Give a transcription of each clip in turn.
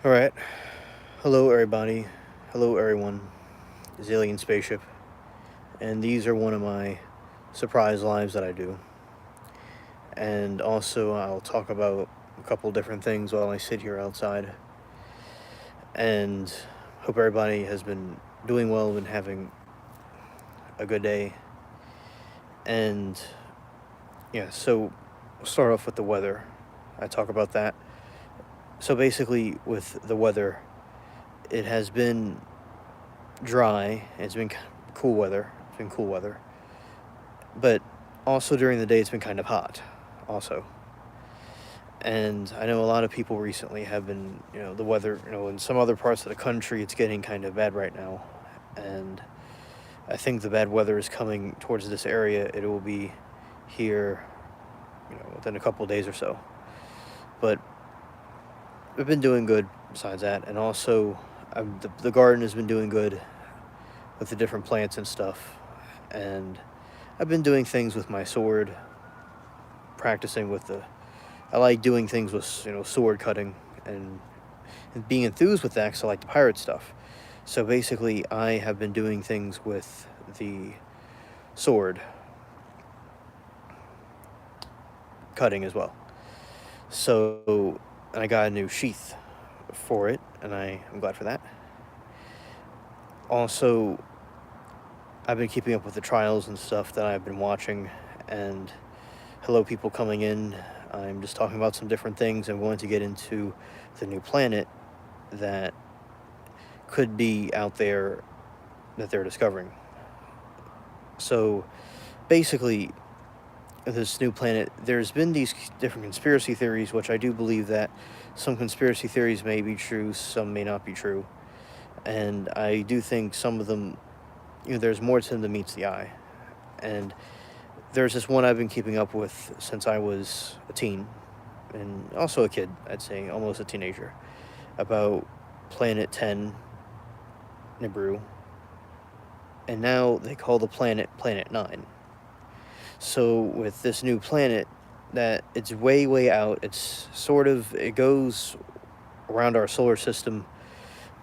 All right. Hello, everybody. Hello, everyone. It's Alien Spaceship. And these are one of my surprise lives that I do. And also, I'll talk about a couple different things while I sit here outside. And hope everybody has been doing well and having a good day. And yeah, so we'll start off with the weather. I talk about that. So basically, with the weather, it has been dry. It's been cool weather. It's been cool weather. But also during the day, it's been kind of hot, also. And I know a lot of people recently have been, the weather, in some other parts of the country, it's getting kind of bad right now. And I think the bad weather is coming towards this area. It will be here, within a couple of days or so. But we've been doing good besides that. And also, the garden has been doing good with the different plants and stuff. And I've been doing things with my sword, practicing with I like doing things with, sword cutting and being enthused with that because I like the pirate stuff. So basically, I have been doing things with the sword cutting as well. So, and I got a new sheath for it, and I'm glad for that. Also, I've been keeping up with the trials and stuff that I've been watching, and hello, people coming in. I'm just talking about some different things. I'm going to get into the new planet that could be out there that they're discovering. So, basically, this new planet, there's been these different conspiracy theories, which I do believe that some conspiracy theories may be true, some may not be true. And I do think some of them, there's more to them than meets the eye. And there's this one I've been keeping up with since I was a teen, and also a kid, I'd say, almost a teenager, about Planet 10, Nibiru. And now they call the planet Planet 9. So with this new planet, that it's way, way out, it goes around our solar system,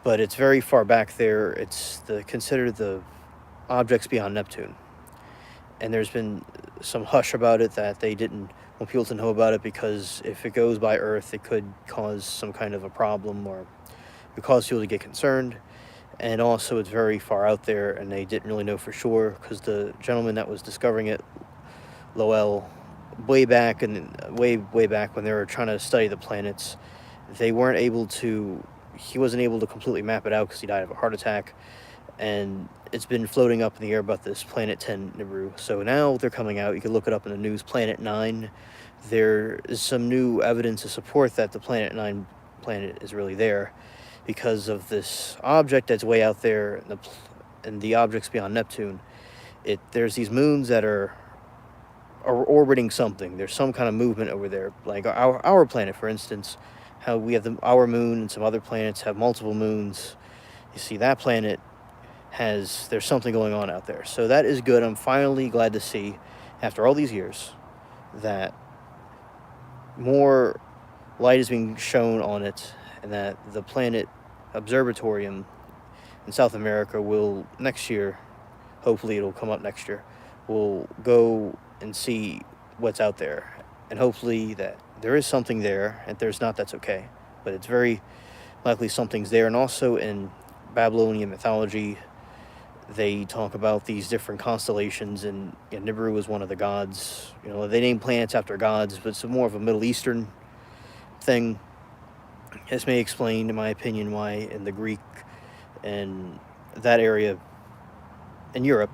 but it's very far back there. It's considered the objects beyond Neptune. And there's been some hush about it that they didn't want people to know about it because if it goes by Earth, it could cause some kind of a problem or it could cause people to get concerned. And also, it's very far out there, and they didn't really know for sure because the gentleman that was discovering it, Lowell, way back when they were trying to study the planets, he wasn't able to completely map it out because he died of a heart attack. And it's been floating up in the air about this Planet 10 Nibiru. So now they're coming out. You can look it up in the news. Planet 9. There is some new evidence to support that the Planet 9 planet is really there because of this object that's way out there and the objects beyond Neptune. There's these moons that are orbiting something. There's some kind of movement over there. Like our planet, for instance, how we have our moon and some other planets have multiple moons. You see that planet there's something going on out there. So that is good. I'm finally glad to see, after all these years, that more light is being shown on it and that the planet observatorium in South America will next year, hopefully it'll come up next year, will go and see what's out there. And hopefully that there is something there. If there's not, that's okay. But it's very likely something's there. And also in Babylonian mythology, they talk about these different constellations, and Nibiru is one of the gods. They name planets after gods, but it's more of a Middle Eastern thing. This may explain, in my opinion, why in the Greek and that area in Europe,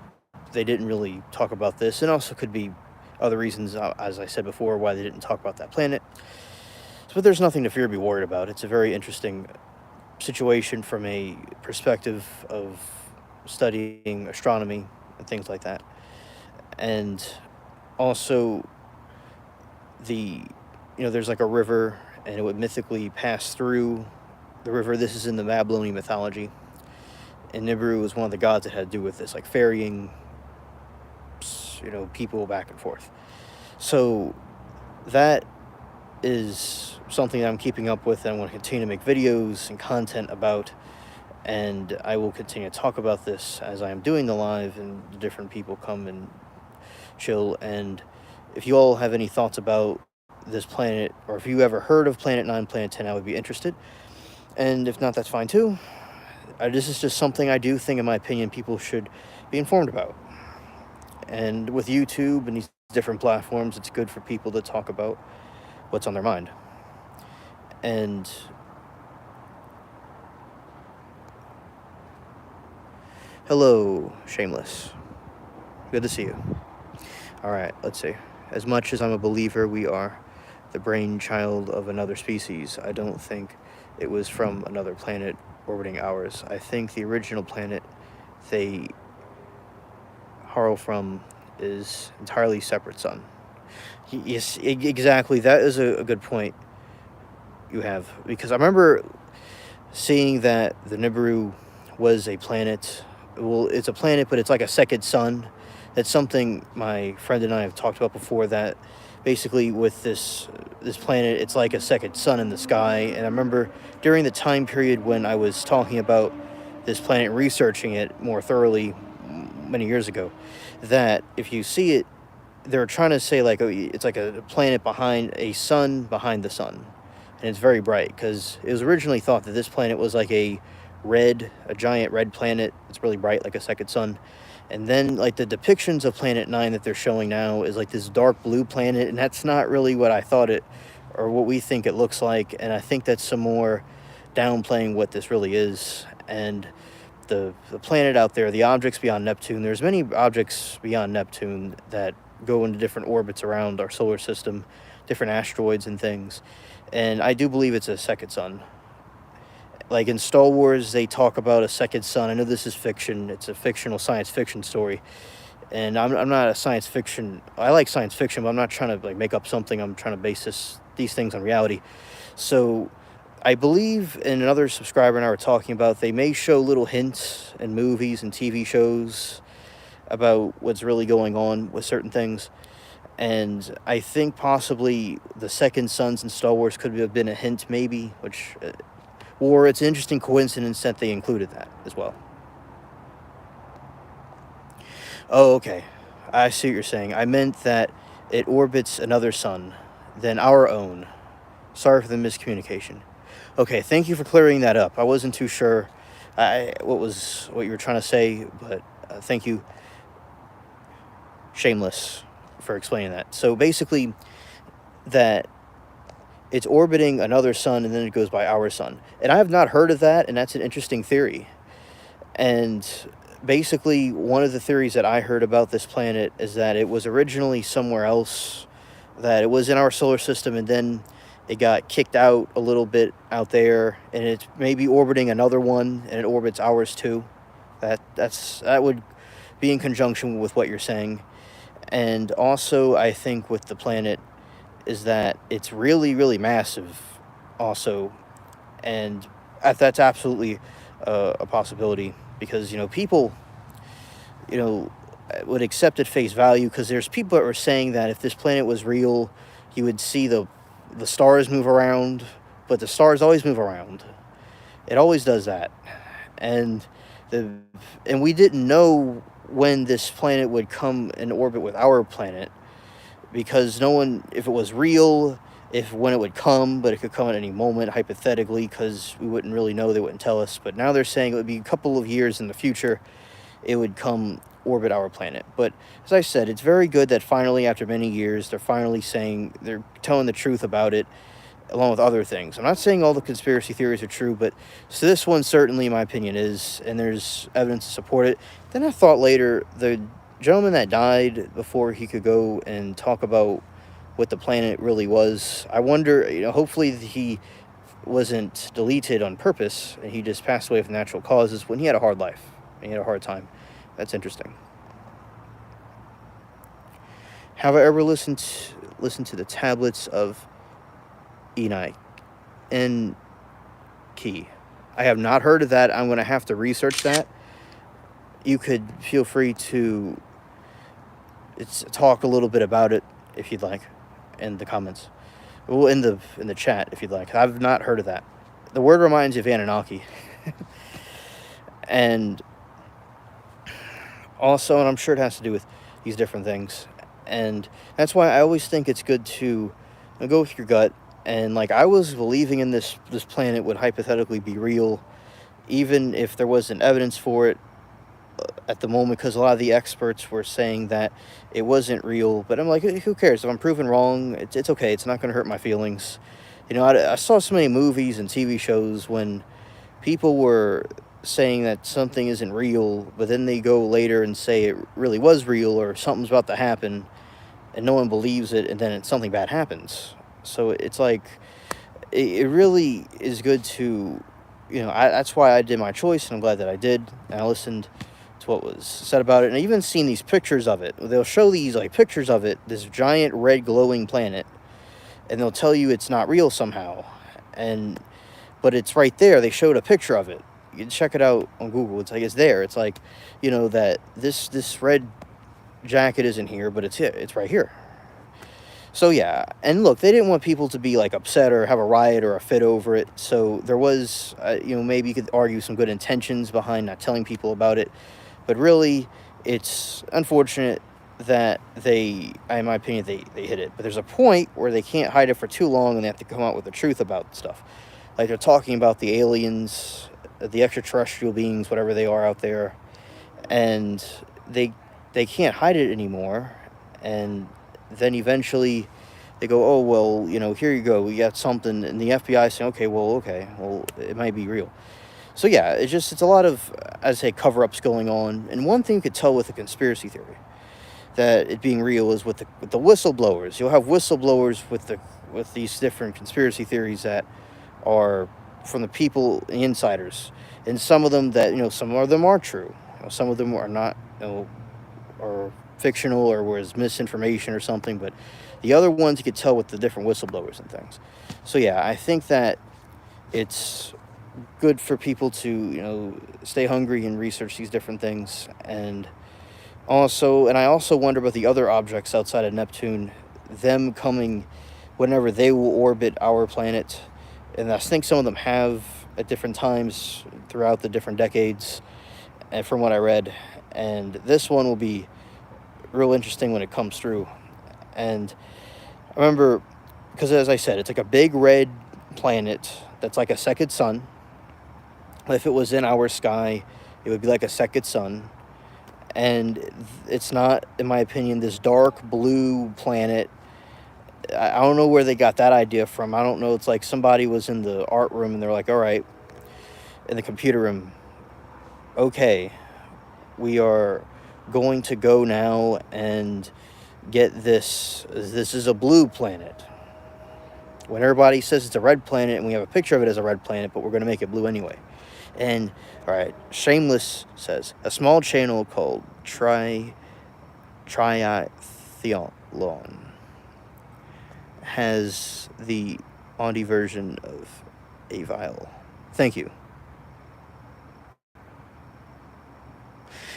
they didn't really talk about this, and also could be other reasons, as I said before, why they didn't talk about that planet. But there's nothing to fear or be worried about. It's a very interesting situation from a perspective of studying astronomy and things like that. And also there's like a river, and it would mythically pass through the river. This is in the Babylonian mythology, and Nibiru was one of the gods that had to do with this, like ferrying people back and forth. So that is something that I'm keeping up with, and I want to continue to make videos and content about. And I will continue to talk about this as I am doing the live, and the different people come and chill. And if you all have any thoughts about this planet, or if you ever heard of Planet 9, Planet 10, I would be interested. And if not, that's fine too. This is just something I do think, in my opinion, people should be informed about. And with YouTube and these different platforms, it's good for people to talk about what's on their mind. And hello, Shameless. Good to see you. All right, let's see. As much as I'm a believer we are the brainchild of another species, I don't think it was from another planet orbiting ours. I think the original planet they borrow from is entirely separate sun. Yes, exactly. That is a good point you have, because I remember seeing that the Nibiru was a planet. Well, it's a planet, but it's like a second sun. That's something my friend and I have talked about before, that basically with this planet, it's like a second sun in the sky. And I remember during the time period when I was talking about this planet, researching it more thoroughly many years ago, that if you see it, they're trying to say like, oh, it's like a planet behind a sun behind the sun, and it's very bright, because it was originally thought that this planet was like a giant red planet. It's really bright, like a second sun. And then like the depictions of Planet 9 that they're showing now is like this dark blue planet, and that's not really what I thought it, or what we think it looks like. And I think that's some more downplaying what this really is. And the planet out there, the objects beyond Neptune, there's many objects beyond Neptune that go into different orbits around our solar system, different asteroids and things. And I do believe it's a second sun. Like in Star Wars, they talk about a second sun. I know this is fiction. It's a fictional science fiction story. And I'm not a science fiction. I like science fiction, but I'm not trying to like make up something. I'm trying to base these things on reality. So I believe, and another subscriber and I were talking about, they may show little hints in movies and TV shows about what's really going on with certain things. And I think possibly the second suns in Star Wars could have been a hint, maybe, which... or it's an interesting coincidence that they included that as well. Oh, okay. I see what you're saying. I meant that it orbits another sun than our own. Sorry for the miscommunication. Okay, thank you for clearing that up. I wasn't too sure what you were trying to say, but thank you, Shameless, for explaining that. So basically, that it's orbiting another sun, and then it goes by our sun. And I have not heard of that, and that's an interesting theory. And basically, one of the theories that I heard about this planet is that it was originally somewhere else, that it was in our solar system, and then it got kicked out a little bit out there, and it's maybe orbiting another one, and it orbits ours too. That would be in conjunction with what you're saying. And also, I think with the planet, is that it's really, really massive also. And that's absolutely a possibility, because, people, would accept at face value, because there's people that were saying that if this planet was real, you would see the stars move around, but the stars always move around. It always does that. And we didn't know when this planet would come in orbit with our planet, because no one, if it was real, when it would come, but it could come at any moment, hypothetically, because we wouldn't really know, they wouldn't tell us. But now they're saying it would be a couple of years in the future, it would come orbit our planet. But as I said, it's very good that finally, after many years, they're finally saying, they're telling the truth about it, along with other things. I'm not saying all the conspiracy theories are true, but so this one certainly, in my opinion, is, and there's evidence to support it. Then I thought later, the gentleman that died before he could go and talk about what the planet really was, I wonder, hopefully he wasn't deleted on purpose, and he just passed away from natural causes when he had a hard life, and he had a hard time. That's interesting. Have I ever listened to the tablets of Enki? I have not heard of that. I'm going to have to research that. You could feel free to talk a little bit about it if you'd like in the comments. Well, in the chat, if you'd like. I've not heard of that. The word reminds you of Anunnaki. And also, and I'm sure it has to do with these different things. And that's why I always think it's good to go with your gut. And like, I was believing in this planet would hypothetically be real, even if there wasn't evidence for it at the moment, because a lot of the experts were saying that it wasn't real. But I'm like, who cares? If I'm proven wrong, it's okay. It's not going to hurt my feelings. You know, I saw so many movies and TV shows when people were saying that something isn't real, but then they go later and say it really was real or something's about to happen, and no one believes it, and then something bad happens. So it's like, it really is good to, that's why I did my choice, and I'm glad that I did. And I listened to what was said about it, and I even seen these pictures of it. They'll show these like pictures of it, this giant red glowing planet, and they'll tell you it's not real somehow. But it's right there. They showed a picture of it. You can check it out on Google. It's like, it's there. It's like, that this red jacket isn't here, but it's here. It's right here. So yeah, and look, they didn't want people to be like upset or have a riot or a fit over it. So there was, maybe you could argue some good intentions behind not telling people about it, but really, it's unfortunate that in my opinion, they hid it. But there's a point where they can't hide it for too long, and they have to come out with the truth about stuff. Like, they're talking about the aliens, the extraterrestrial beings, whatever they are out there, and they can't hide it anymore. And then eventually they go, oh, well, here you go, we got something, and the FBI saying, okay, it might be real. So yeah, it's a lot of, I'd say, cover-ups going on. And one thing you could tell with a conspiracy theory that it being real is with the whistleblowers. You'll have whistleblowers with these different conspiracy theories that are from the people, the insiders, and some of them that some of them are true, some of them are not, or fictional, or was misinformation or something. But the other ones you could tell with the different whistleblowers and things. So yeah, I think that it's good for people to stay hungry and research these different things. And I also wonder about the other objects outside of Neptune, them coming whenever they will orbit our planet. And I think some of them have at different times throughout the different decades, and from what I read. And this one will be real interesting when it comes through. And I remember, because as I said, it's like a big red planet that's like a second sun. If it was in our sky, it would be like a second sun. And it's not, in my opinion, this dark blue planet. I don't know where they got that idea from. I don't know. It's like somebody was in the art room and they're like, all right, in the computer room, okay, we are going to go now and get this. This is a blue planet. When everybody says it's a red planet and we have a picture of it as a red planet, but we're going to make it blue anyway. And, all right, Shameless says, a small channel called Triathlon has the Audi version of Avile. Thank you.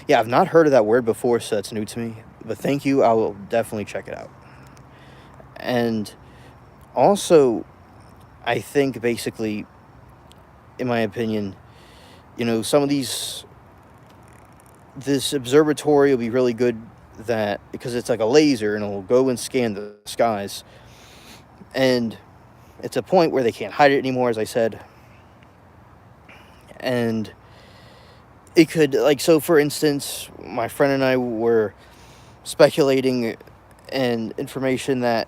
Yeah, I've not heard of that word before, so that's new to me. But thank you. I will definitely check it out. And also, I think basically, in my opinion, some of this observatory will be really good, because it's like a laser and it'll go and scan the skies. And it's a point where they can't hide it anymore, as I said. And it could, so for instance, my friend and I were speculating and information that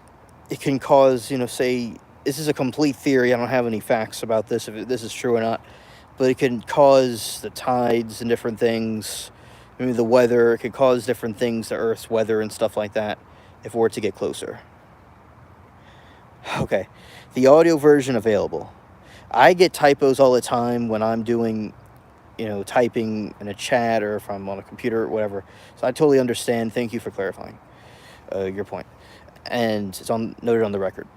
it can cause, say, this is a complete theory, I don't have any facts about this, if this is true or not, but it can cause the tides and different things, maybe the weather, it could cause different things, the Earth's weather and stuff like that, if it were to get closer. Okay, the audio version available. I get typos all the time when I'm doing, typing in a chat, or if I'm on a computer or whatever. So I totally understand. Thank you for clarifying your point. And it's noted on the record.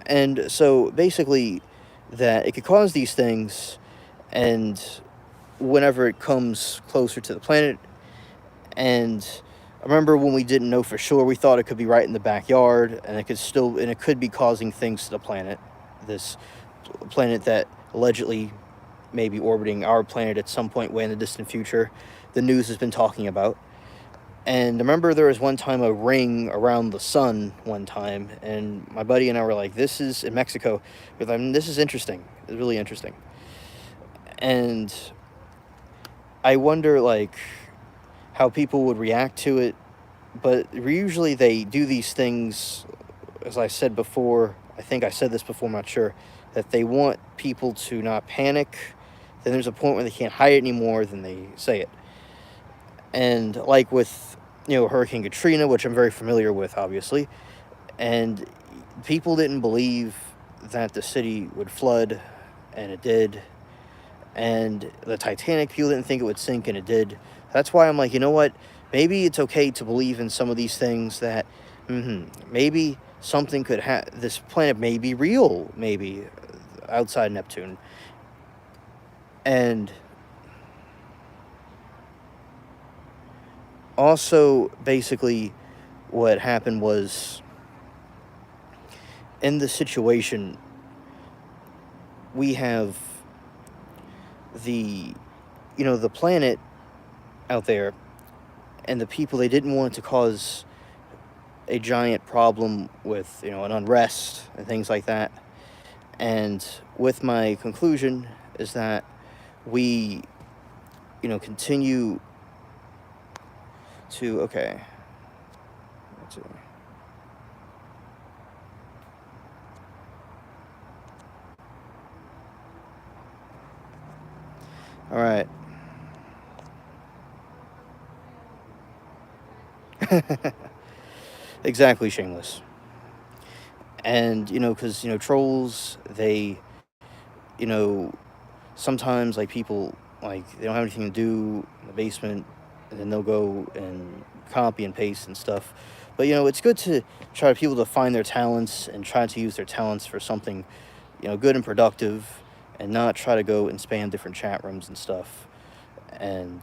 And so basically, that it could cause these things, and whenever it comes closer to the planet, and remember when we didn't know for sure, we thought it could be right in the backyard, and it could be causing things to the planet. This planet that allegedly may be orbiting our planet at some point way in the distant future. The news has been talking about. And I remember there was one time a ring around the sun one time, and my buddy and I were like, this is in Mexico. This is interesting. It's really interesting. And I wonder, like, how people would react to it. But usually they do these things, as I said before, I think I said this before, I'm not sure, that they want people to not panic. Then there's a point where they can't hide it anymore, then they say it. And like with, Hurricane Katrina, which I'm very familiar with, obviously, and people didn't believe that the city would flood, and it did. And the Titanic, people didn't think it would sink, and it did. That's why I'm like, you know what? Maybe it's okay to believe in some of these things that, maybe something could this planet may be real, maybe, outside Neptune. And also, basically, what happened was, in the situation, we have the planet out there, and the people, they didn't want it to cause a giant problem with, an unrest and things like that. And with my conclusion is that we, continue to, okay, let's see. All right. Exactly, Shameless. And, because, trolls, they, you know, sometimes, like, people, like, they don't have anything to do in the basement, and then they'll go and copy and paste and stuff. But, it's good to try to people to find their talents and try to use their talents for something, good and productive, and not try to go and spam different chat rooms and stuff. And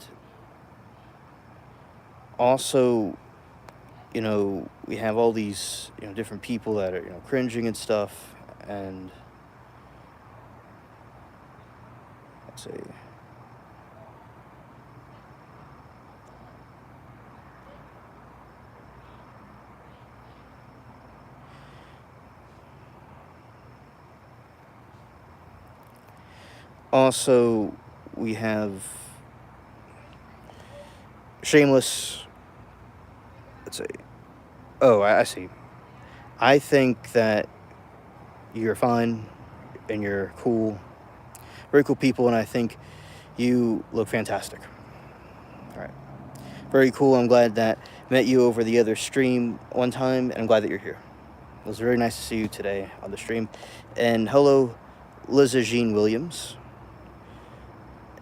also, we have all these, different people that are, cringing and stuff. And let's see. Also, we have Shameless. Let's see. Oh, I see. I think that you're fine and you're cool, very cool people, and I think you look fantastic. All right. Very cool. I'm glad that I met you over the other stream one time, and I'm glad that you're here. It was very nice to see you today on the stream. And hello, Liza Jean Williams.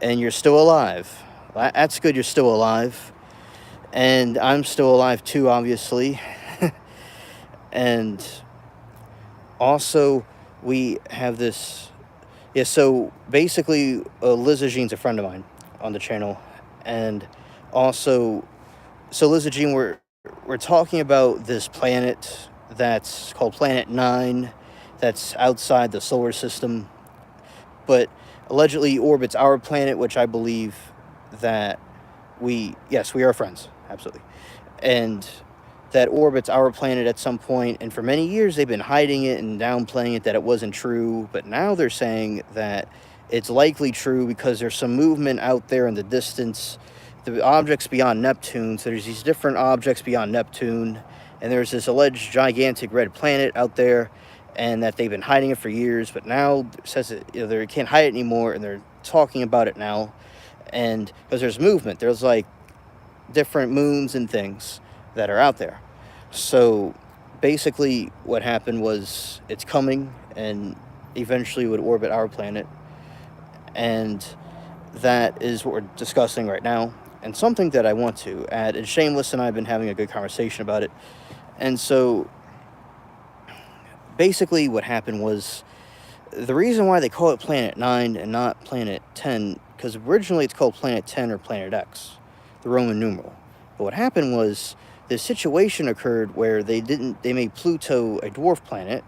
And you're still alive. That's good, you're still alive. And I'm still alive too, obviously. And also, we have this. Yeah, so basically, Liza Jean's a friend of mine on the channel. And also, so Liza Jean, we're talking about this planet that's called Planet 9, that's outside the solar system, but allegedly orbits our planet, which I believe that we are friends, absolutely. And that orbits our planet at some point, and for many years they've been hiding it and downplaying it that it wasn't true, but now they're saying that it's likely true because there's some movement out there in the distance, the objects beyond Neptune. So there's these different objects beyond Neptune, and there's this alleged gigantic red planet out there, and that they've been hiding it for years, but now it says that, they can't hide it anymore, and they're talking about it now. And because there's movement, there's like different moons and things that are out there. So basically what happened was it's coming and eventually would orbit our planet, and that is what we're discussing right now. And something that I want to add, and Shameless and I have been having a good conversation about it. And so basically what happened was, the reason why they call it Planet 9 and not Planet 10, because originally it's called Planet 10 or Planet X, the Roman numeral. But what happened was, the situation occurred where they made Pluto a dwarf planet,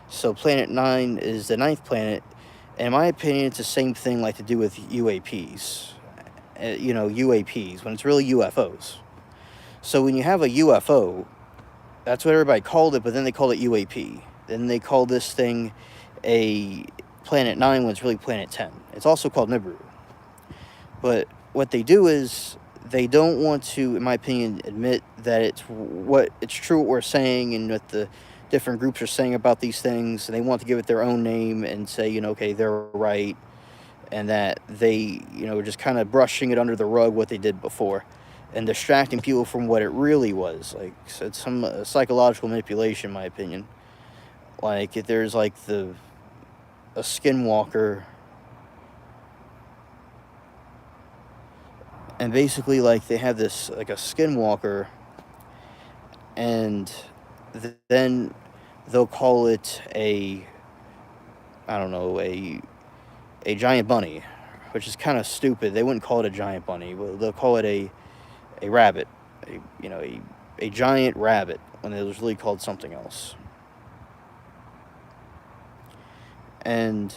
so Planet 9 is the ninth planet. In my opinion, it's the same thing like to do with UAPs. UAPs, when it's really UFOs. So when you have a UFO, that's what everybody called it, but then they called it UAP. Then they called this thing a Planet 9 when it's really Planet 10. It's also called Nibiru. But what they do is they don't want to, in my opinion, admit that it's true what we're saying and what the different groups are saying about these things. And they want to give it their own name and say, okay, they're right. And that they, are just kind of brushing it under the rug what they did before and distracting people from what it really was. Like, so it's some psychological manipulation, in my opinion. Like, if there's like a skinwalker, and basically like they have this like a skinwalker, and then they'll call it a giant bunny, which is kind of stupid. They wouldn't call it a giant bunny, but they'll call it a rabbit, a giant rabbit, when it was really called something else. And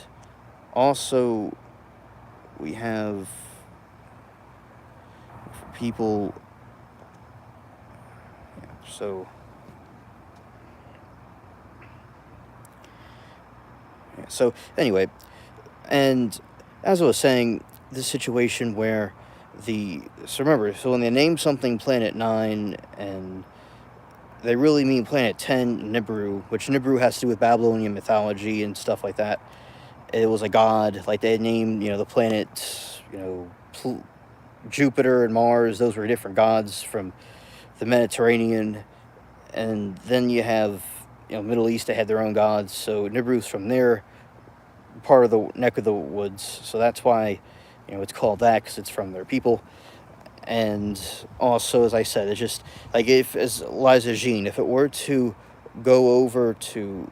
also, we have people. So anyway, and as I was saying, this situation where so when they name something Planet 9 and they really mean Planet 10, Nibiru, which Nibiru has to do with Babylonian mythology and stuff like that. It was a god, like they had named, the planets, Jupiter and Mars, those were different gods from the Mediterranean. And then you have, Middle East, they had their own gods. So Nibiru's from their part of the neck of the woods. So that's why, it's called that, because it's from their people. And also, as I said, it's just like as Liza Jean, if it were to go over to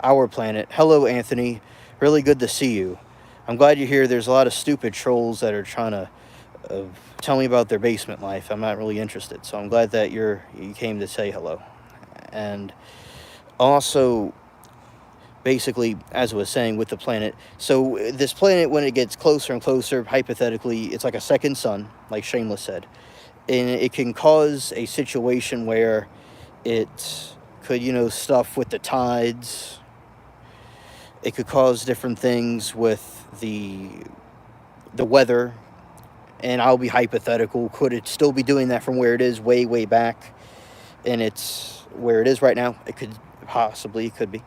our planet, hello, Anthony, really good to see you. I'm glad you're here. There's a lot of stupid trolls that are trying to tell me about their basement life. I'm not really interested, so I'm glad that you came to say hello. And also, basically, as I was saying with the planet, so this planet, when it gets closer and closer, hypothetically, it's like a second sun, like Shameless said. And it can cause a situation where it could, stuff with the tides. It could cause different things with the weather. And I'll be hypothetical. Could it still be doing that from where it is way, way back? And it's where it is right now. It could be.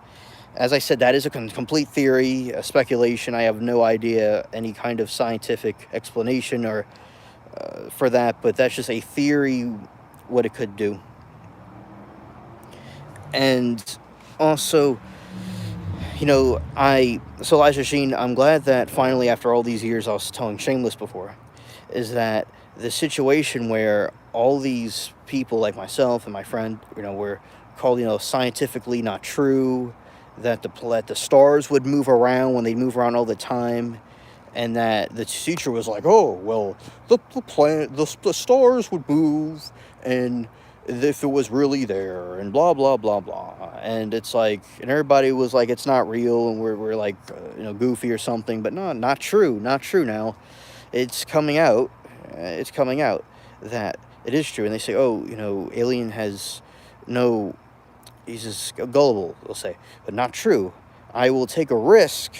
As I said, that is a complete theory, a speculation. I have no idea any kind of scientific explanation or for that, but that's just a theory what it could do. And also, so Elijah Sheen, I'm glad that finally, after all these years, I was telling Shameless before, is that the situation where all these people like myself and my friend, were called, scientifically not true, that the stars would move around when they move around all the time, and that the teacher was like, oh, well, the stars would move, and if it was really there, and blah, blah, blah, blah. And it's like, and everybody was like, it's not real, and we're like, goofy or something, but no, not true now. It's coming out that it is true. And they say, oh, alien has he's just gullible, they'll say, but not true. I will take a risk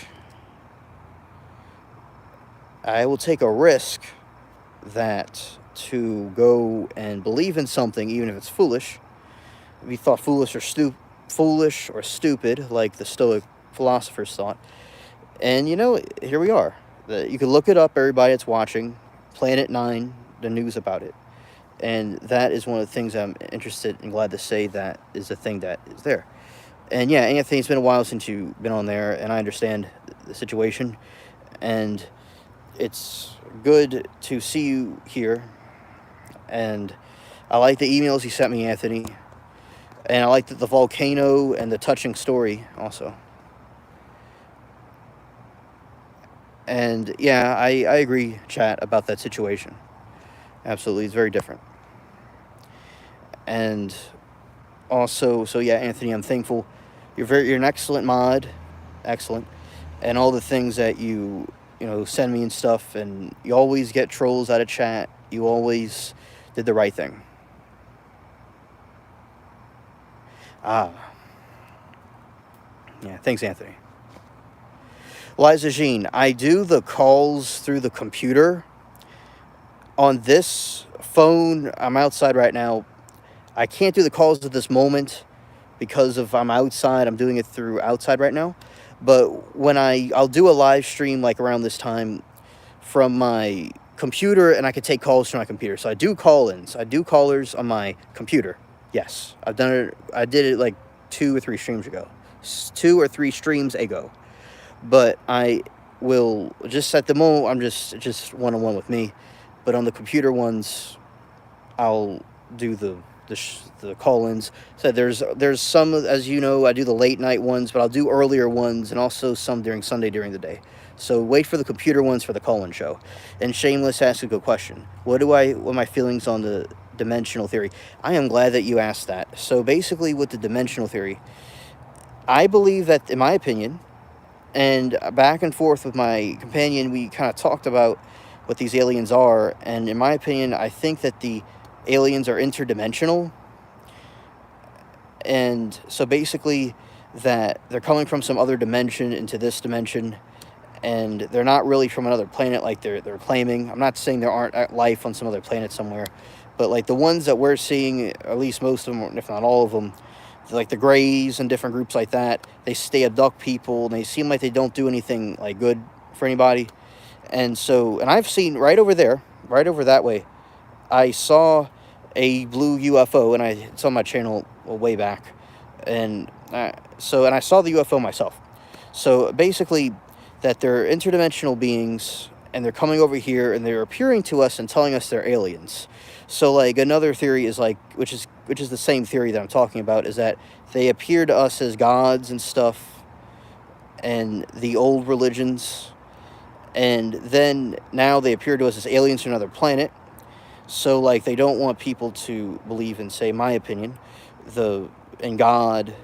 that to go and believe in something, even if it's foolish, be thought foolish or stupid, like the Stoic philosophers thought. And here we are. You can look it up, everybody that's watching, Planet 9, the news about it. And that is one of the things I'm interested and glad to say that is the thing that is there. And yeah, Anthony, it's been a while since you've been on there, and I understand the situation. And it's good to see you here. And I like the emails you sent me, Anthony. And I like the volcano and the touching story also. And yeah, I agree, chat, about that situation. Absolutely, it's very different. And also, so yeah, Anthony, I'm thankful. You're an excellent mod, excellent, and all the things that you send me and stuff, and you always get trolls out of chat. You always did the right thing. Ah, yeah, thanks, Anthony. Liza Jean, I do the calls through the computer. On this phone, I'm outside right now. I can't do the calls at this moment because of I'm outside. I'm doing it through outside right now. But when I'll do a live stream like around this time from my computer, and I can take calls from my computer. So I do call-ins. I do callers on my computer. Yes, I've done it. I did it like 2 or 3 streams ago. 2 or 3 streams ago. But I will just at the moment I'm just one-on-one with me. But on the computer ones, I'll do the call-ins. So there's some, as you know, I do the late night ones, but I'll do earlier ones and also some during Sunday during the day. So wait for the computer ones for the call-in show. And Shameless asked a good question. What are my feelings on the dimensional theory? I am glad that you asked that. So basically with the dimensional theory, I believe that, in my opinion, and back and forth with my companion, we kind of talked about what these aliens are, and in my opinion, I think that the aliens are interdimensional. And so basically that they're coming from some other dimension into this dimension, and they're not really from another planet like they're claiming. I'm not saying there aren't life on some other planet somewhere, but like the ones that we're seeing, at least most of them, if not all of them, like the Greys and different groups like that, they abduct people, and they seem like they don't do anything like good for anybody. And so, and I've seen right over there, right over that way, I saw a blue UFO, and it's on my channel way back, and I saw the UFO myself. So basically, that they're interdimensional beings, and they're coming over here, and they're appearing to us and telling us they're aliens. So like another theory is like, which is the same theory that I'm talking about, is that they appear to us as gods and stuff, and the old religions, and then now they appear to us as aliens from another planet. So like they don't want people to believe in, say, my opinion, in God,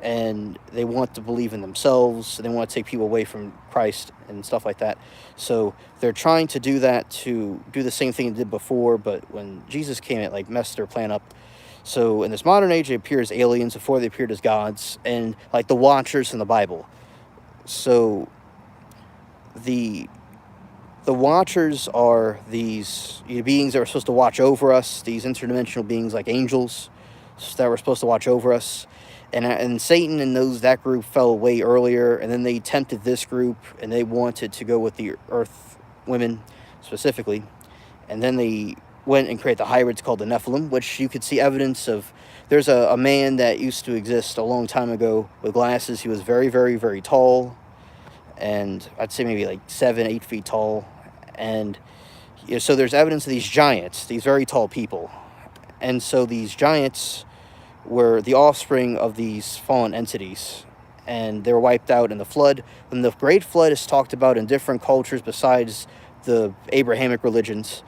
and they want to believe in themselves, and they want to take people away from Christ and stuff like that. So they're trying to do that, to do the same thing they did before, but when Jesus came, it like messed their plan up. So in this modern age, they appear as aliens. Before, they appeared as gods, and like the Watchers in the Bible. So the Watchers are these beings that were supposed to watch over us, these interdimensional beings like angels that were supposed to watch over us. And Satan and that group fell way earlier, and then they tempted this group, and they wanted to go with the Earth women specifically. And then they went and created the hybrids called the Nephilim, which you could see evidence of. There's a man that used to exist a long time ago with glasses. He was very, very, very tall, and I'd say maybe like 7-8 feet tall. And so there's evidence of these giants, these very tall people. And so these giants were the offspring of these fallen entities, and they were wiped out in the flood. When the Great Flood is talked about in different cultures besides the Abrahamic religions,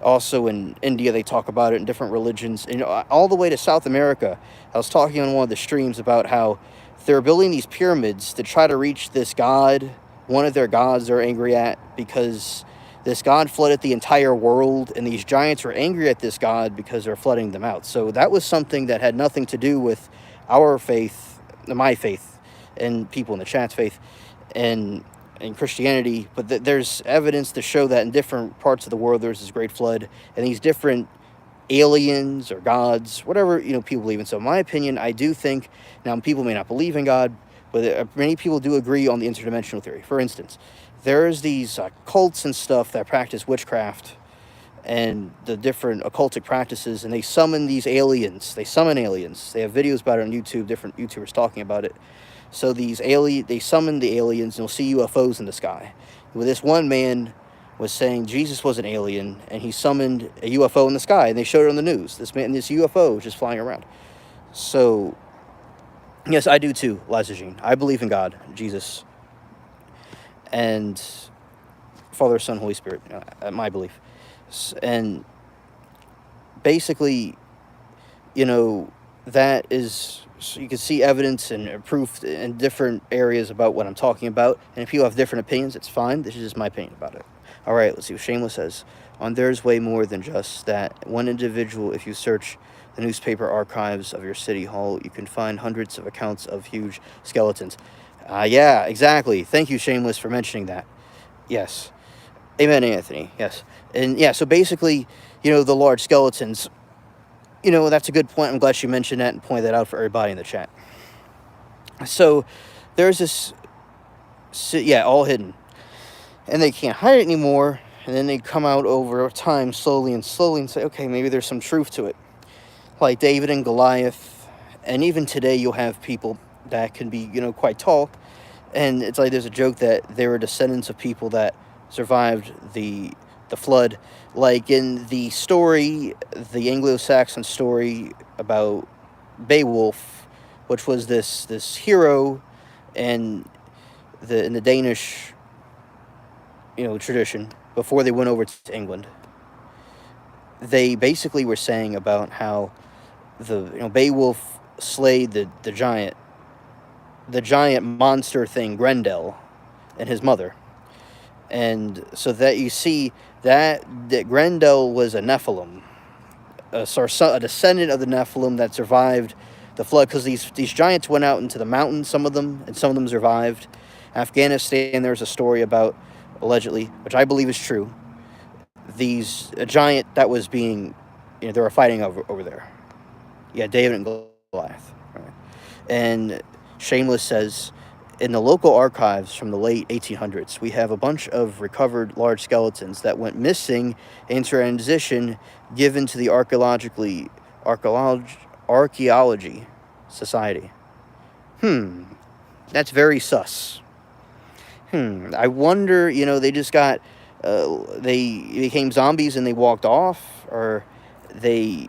also in India they talk about it in different religions, and all the way to South America. I was talking on one of the streams about how they're building these pyramids to try to reach this god, one of their gods they're angry at, because this god flooded the entire world, and these giants were angry at this god because they're flooding them out. So that was something that had nothing to do with our faith, my faith, and people in the chat's faith, and Christianity. But there's evidence to show that in different parts of the world there's this great flood, and these different aliens or gods, whatever people believe in. So in my opinion, I do think, now people may not believe in God, but many people do agree on the interdimensional theory. For instance, there's these cults and stuff that practice witchcraft and the different occultic practices, and they summon these aliens. They summon aliens. They have videos about it on YouTube, different YouTubers talking about it. So they summon the aliens, and you'll see UFOs in the sky. Well, this one man was saying Jesus was an alien, and he summoned a UFO in the sky, and they showed it on the news. This UFO was just flying around. So, yes, I do too, Liza Jean. I believe in God, Jesus, and Father, Son, Holy Spirit, my belief. And basically, you know, that is, so you can see evidence and proof in different areas about what I'm talking about. And if people have different opinions, it's fine. This is just my opinion about it. All right, let's see what Shameless says. There's way more than just that one individual. If you search the newspaper archives of your city hall, you can find hundreds of accounts of huge skeletons. Yeah, exactly. Thank you, Shameless, for mentioning that. Yes. Amen, Anthony. Yes. And yeah, so basically, the large skeletons, that's a good point. I'm glad you mentioned that and pointed that out for everybody in the chat. So there's this, yeah, all hidden. And they can't hide it anymore. And then they come out over time slowly and say, okay, maybe there's some truth to it. Like David and Goliath. And even today you'll have people that can be, quite tall. And it's like there's a joke that they were descendants of people that survived the flood. Like in the story, the Anglo-Saxon story about Beowulf, which was this hero in the Danish, tradition before they went over to England. They basically were saying about how Beowulf slayed the giant monster thing, Grendel, and his mother. And so that you see that Grendel was a Nephilim, a descendant of the Nephilim that survived the flood, because these giants went out into the mountains, some of them survived. Afghanistan, there's a story about, allegedly, which I believe is true, a giant that was being, they were fighting over there. Yeah, David and Goliath. Right. And Shameless says, in the local archives from the late 1800s, we have a bunch of recovered large skeletons that went missing in transition given to the Archaeology Society. That's very sus. I wonder, they just got, they became zombies and they walked off, or they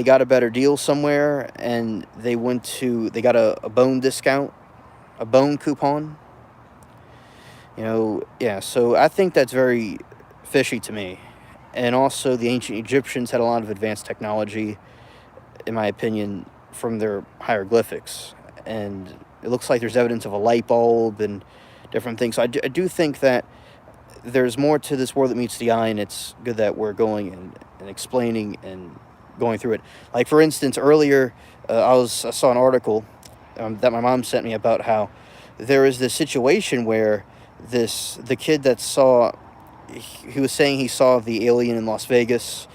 got a better deal somewhere and they got a bone discount, a bone coupon. Yeah, so I think that's very fishy to me. And also the ancient Egyptians had a lot of advanced technology, in my opinion, from their hieroglyphics. And it looks like there's evidence of a light bulb and different things. So I do think that there's more to this world that meets the eye, and it's good that we're going and explaining and going through it. Like, for instance, earlier I saw an article that my mom sent me about how there is this situation where the kid that he was saying he saw the alien in Las Vegas.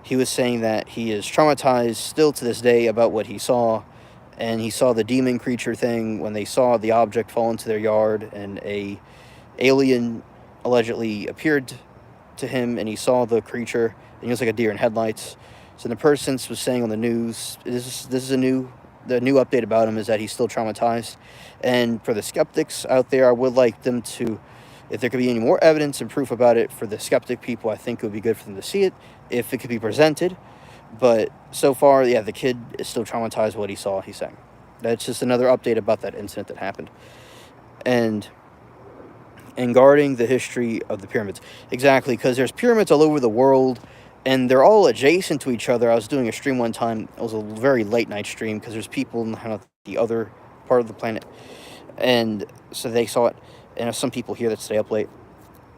He was saying that he is traumatized still to this day about what he saw, and he saw the demon creature thing when they saw the object fall into their yard, and a alien allegedly appeared to him, and he saw the creature, and he was like a deer in headlights. So the person was saying on the news, this is the new update about him is that he's still traumatized. And for the skeptics out there, I would like them to, if there could be any more evidence and proof about it for the skeptic people, I think it would be good for them to see it, if it could be presented. But so far, yeah, the kid is still traumatized what he saw, he's saying. That's just another update about that incident that happened. And guarding the history of the pyramids. Exactly, because there's pyramids all over the world, and they're all adjacent to each other. I was doing a stream one time. It was a very late night stream because there's people in kind of the other part of the planet. And so they saw it. And there's some people here that stay up late.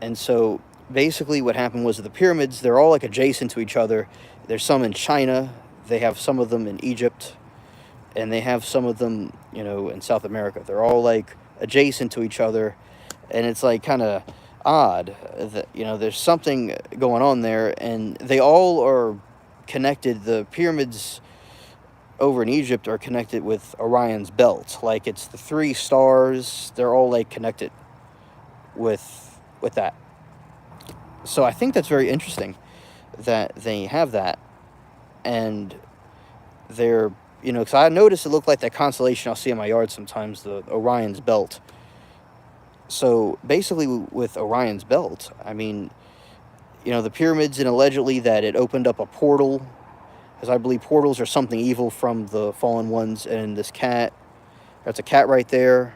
And so basically what happened was the pyramids, they're all like adjacent to each other. There's some in China. They have some of them in Egypt. And they have some of them, in South America. They're all like adjacent to each other. And it's like kind of odd that, there's something going on there, and they all are connected. The pyramids over in Egypt are connected with Orion's belt. Like, it's the 3 stars. They're all like connected with that. So I think that's very interesting that they have that. And they're, because I noticed it looked like that constellation I'll see in my yard sometimes, the Orion's belt. So basically with Orion's belt, I mean, the pyramids, and allegedly that it opened up a portal, because I believe portals are something evil from the fallen ones. And this cat, that's a cat right there.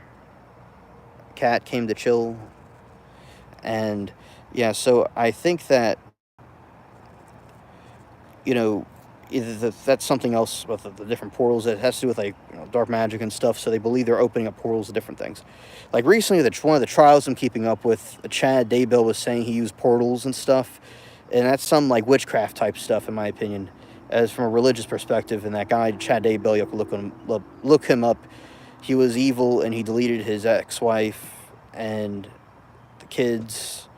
Cat came to chill. And yeah, so I think that, that's something else with the different portals. It has to do with, like, dark magic and stuff. So they believe they're opening up portals to different things. Like recently, one of the trials I'm keeping up with, Chad Daybell was saying he used portals and stuff, and that's some like witchcraft type stuff in my opinion, as from a religious perspective. And that guy Chad Daybell, you can look him up. He was evil, and he deleted his ex-wife and the kids,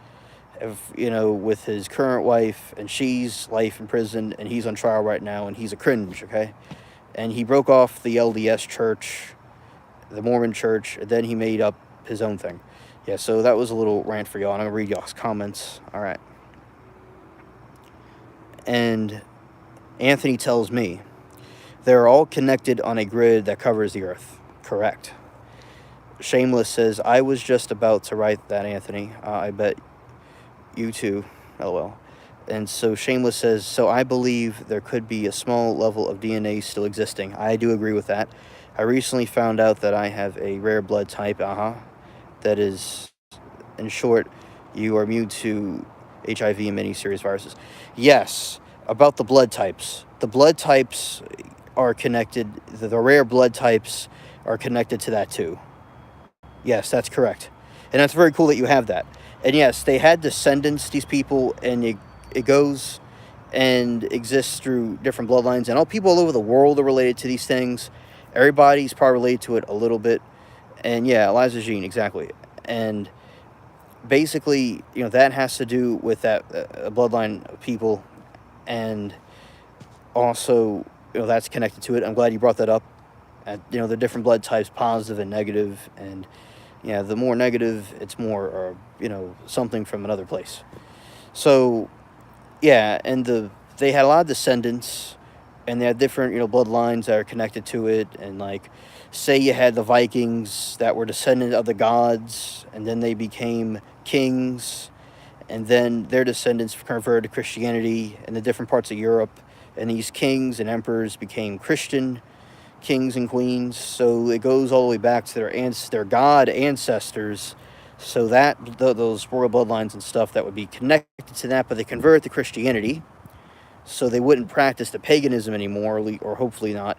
with his current wife, and she's life in prison, and he's on trial right now, and he's a cringe, okay? And he broke off the LDS church, the Mormon church, and then he made up his own thing. Yeah, so that was a little rant for y'all, and I'm going to read y'all's comments. All right. And Anthony tells me, they're all connected on a grid that covers the earth. Correct. Shameless says, I was just about to write that, Anthony. I bet you too, LOL. And so Shameless says, so I believe there could be a small level of DNA still existing. I do agree with that. I recently found out that I have a rare blood type, that is, in short, you are immune to HIV and many serious viruses. Yes, about the blood types. The blood types are connected, the rare blood types are connected to that too. Yes, that's correct. And that's very cool that you have that. And yes, they had descendants, these people, and it goes and exists through different bloodlines. And all people all over the world are related to these things. Everybody's probably related to it a little bit. And yeah, Eliza Jean, exactly. And basically, that has to do with that bloodline of people. And also, that's connected to it. I'm glad you brought that up. The different blood types, positive and negative. And yeah, the more negative, it's more, something from another place. So, yeah, and they had a lot of descendants, and they had different, bloodlines that are connected to it. And, like, say you had the Vikings that were descendant of the gods, and then they became kings, and then their descendants converted to Christianity in the different parts of Europe, and these kings and emperors became Christian kings and queens. So it goes all the way back to their god ancestors. So that those royal bloodlines and stuff that would be connected to that, but they converted to Christianity, so they wouldn't practice the paganism anymore, or hopefully not.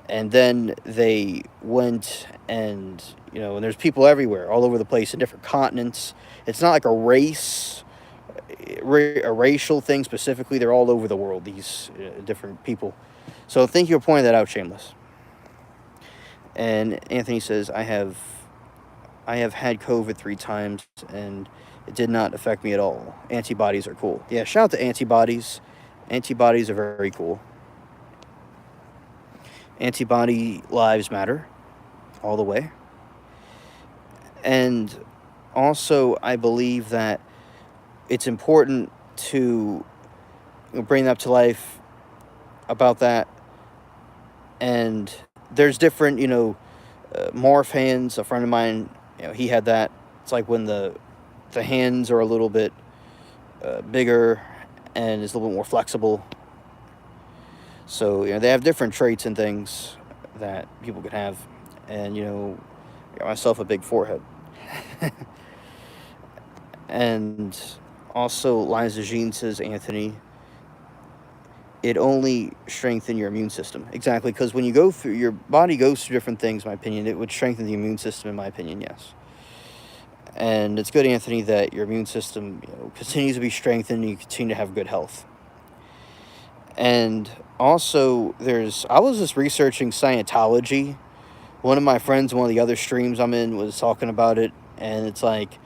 And then they went and, and there's people everywhere, all over the place, in different continents. It's not like a racial thing specifically. They're all over the world, these different people. So thank you for pointing that out, Shameless. And Anthony says, I have had COVID 3 times, and it did not affect me at all. Antibodies are cool. Yeah, shout out to antibodies. Antibodies are very cool. Antibody lives matter all the way. And also, I believe that it's important to bring that to life about that. And there's different, morph hands. A friend of mine, he had that. It's like when the hands are a little bit bigger and is a little bit more flexible. So, they have different traits and things that people could have. And, I got myself a big forehead. And also, Liza Jean says, Anthony, it only strengthens your immune system. Exactly, because when you go through, your body goes through different things, in my opinion. It would strengthen the immune system, in my opinion, yes. And it's good, Anthony, that your immune system continues to be strengthened and you continue to have good health. And also, I was just researching Scientology. One of my friends, one of the other streams I'm in, was talking about it. And it's like,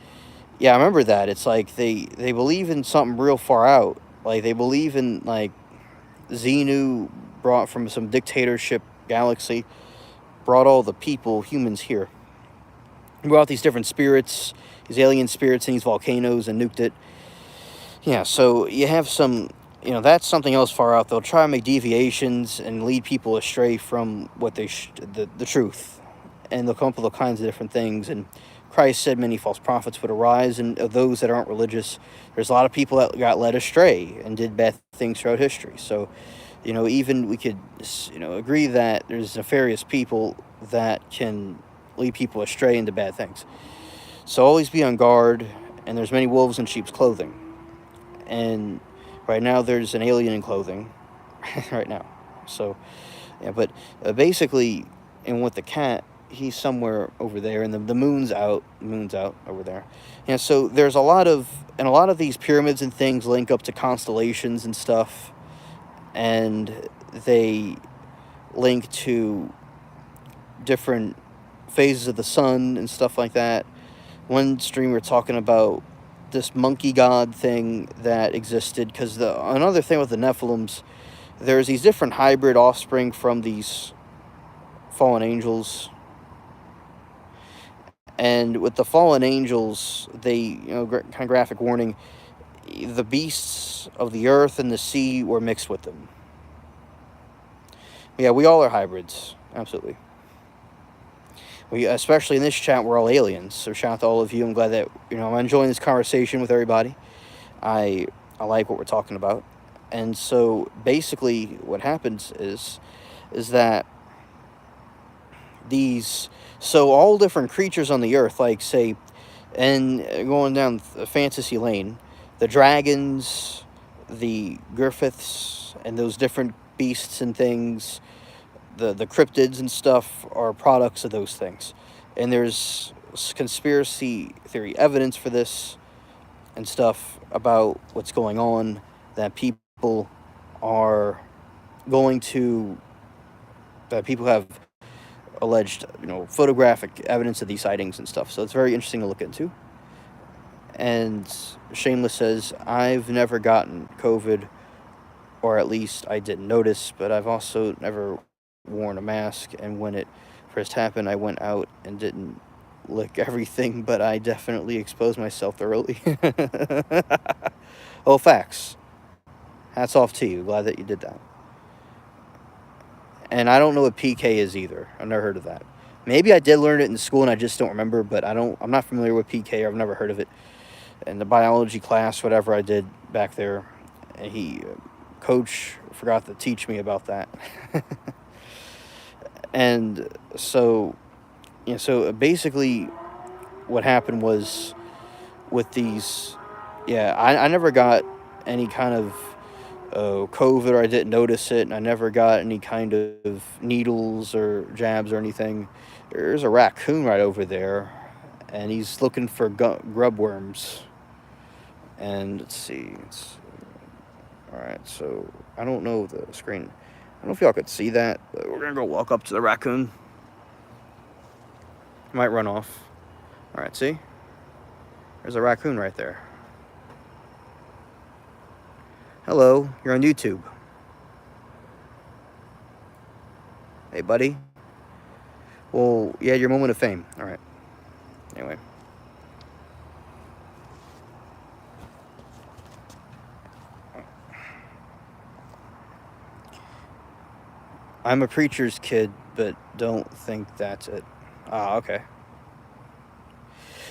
yeah, I remember that. It's like they believe in something real far out. Like, they believe in, like, Xenu brought from some dictatorship galaxy, brought all the humans here. Brought these different spirits, these alien spirits in these volcanoes, and nuked it. Yeah, so you have some, that's something else far out. They'll try to make deviations and lead people astray from what the truth. And they'll come up with all kinds of different things. And Christ said many false prophets would arise, and of those that aren't religious, there's a lot of people that got led astray and did bad things throughout history. So, even we could, agree that there's nefarious people that can lead people astray into bad things. So always be on guard, and there's many wolves in sheep's clothing. And right now there's an alien in clothing, right now. So, yeah, but basically, and with the cat, he's somewhere over there, and the moon's out. Moon's out over there. Yeah, so there's a lot of these pyramids and things link up to constellations and stuff, and they link to different phases of the sun and stuff like that. One streamer talking about this monkey god thing that existed, because another thing with the Nephilims, there's these different hybrid offspring from these fallen angels. And with the fallen angels, they, kind of graphic warning, the beasts of the earth and the sea were mixed with them. Yeah, we all are hybrids, absolutely. We, especially in this chat, we're all aliens. So shout out to all of you. I'm glad that I'm enjoying this conversation with everybody. I like what we're talking about, and so basically, what happens is that all different creatures on the earth, like say, and going down the fantasy lane, the dragons, the Griffiths, and those different beasts and things, the cryptids and stuff are products of those things. And there's conspiracy theory evidence for this and stuff about what's going on, that people have alleged, photographic evidence of these sightings and stuff. So it's very interesting to look into. And Shameless says, I've never gotten COVID, or at least I didn't notice, but I've also never worn a mask, and when it first happened, I went out and didn't lick everything, but I definitely exposed myself thoroughly. Oh, facts. Hats off to you. Glad that you did that. And I don't know what PK is either. I've never heard of that. Maybe I did learn it in school and I just don't remember, but I'm not familiar with PK, or I've never heard of it. In the biology class, whatever I did back there, coach forgot to teach me about that. And so basically what happened was, with these, I never got any kind of COVID, or I didn't notice it, and I never got any kind of needles or jabs or anything. There's a raccoon right over there, and he's looking for grub worms. And let's see, alright, so I don't know the screen. I don't know if y'all could see that, but we're gonna go walk up to the raccoon. He might run off. Alright, see? There's a raccoon right there. Hello, you're on YouTube. Hey, buddy. Well, you had your moment of fame. Alright. Anyway. I'm a preacher's kid, but don't think that's it. Ah, okay.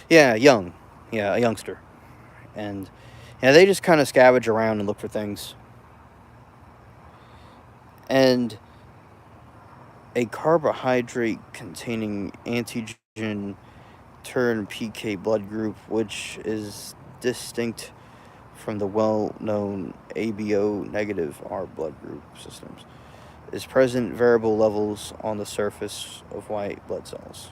Yeah, young. Yeah, a youngster. And they just kind of scavenge around and look for things. And a carbohydrate containing antigen turn PK blood group, which is distinct from the well-known ABO negative R blood group systems, is present variable levels on the surface of white blood cells.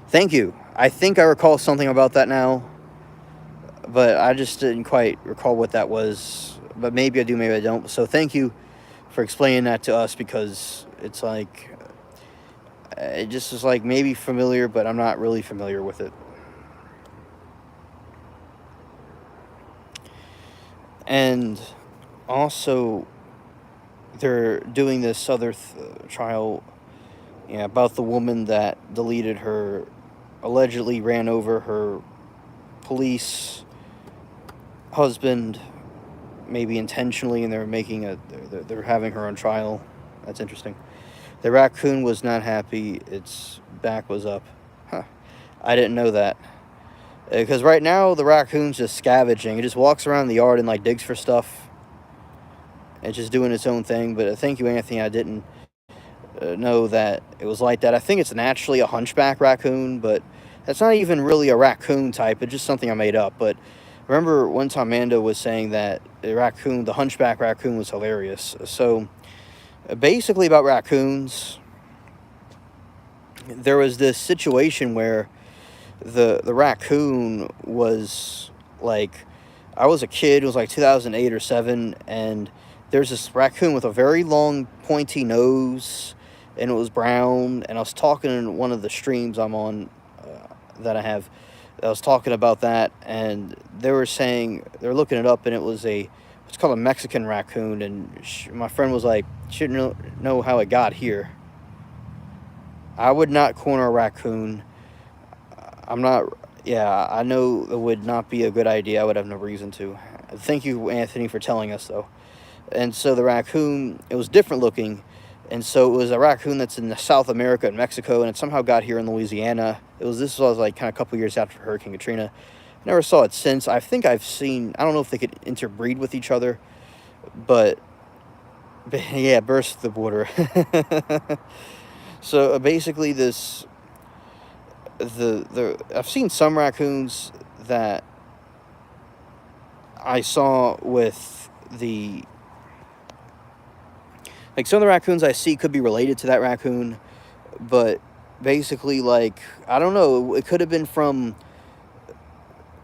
Thank you. I think I recall something about that now, but I just didn't quite recall what that was. But maybe I do, maybe I don't. So thank you for explaining that to us, because it's like, it just is like maybe familiar, but I'm not really familiar with it. And also, they're doing this other trial, about the woman that deleted her, allegedly ran over her police husband, maybe intentionally, and they're having her on trial. That's interesting. The raccoon was not happy. Its back was up. Huh. I didn't know that. Because right now, the raccoon's just scavenging. It just walks around the yard and, like, digs for stuff. It's just doing its own thing. But thank you, Anthony. I didn't know that it was like that. I think it's naturally a hunchback raccoon, but That's not even really a raccoon type. It's just something I made up. But remember one time Amanda was saying that the hunchback raccoon was hilarious. So basically about raccoons, there was this situation where the raccoon was like, I was a kid, it was like 2008 or 7, and there's this raccoon with a very long pointy nose, and it was brown, and I was talking in one of the streams I'm on that I have, I was talking about that, and they were looking it up, and it's called a Mexican raccoon, and my friend was like, shouldn't know how it got here. I would not corner a raccoon. I'm not, yeah, I know it would not be a good idea. I would have no reason to. Thank you, Anthony, for telling us, though. And so the raccoon, it was different looking. And so it was a raccoon that's in South America and Mexico, and it somehow got here in Louisiana. This was like kind of a couple years after Hurricane Katrina. Never saw it since. I think I don't know if they could interbreed with each other, but yeah, burst the border. So basically I've seen some raccoons that I saw with like some of the raccoons I see could be related to that raccoon, but basically, like, I don't know, it could have been from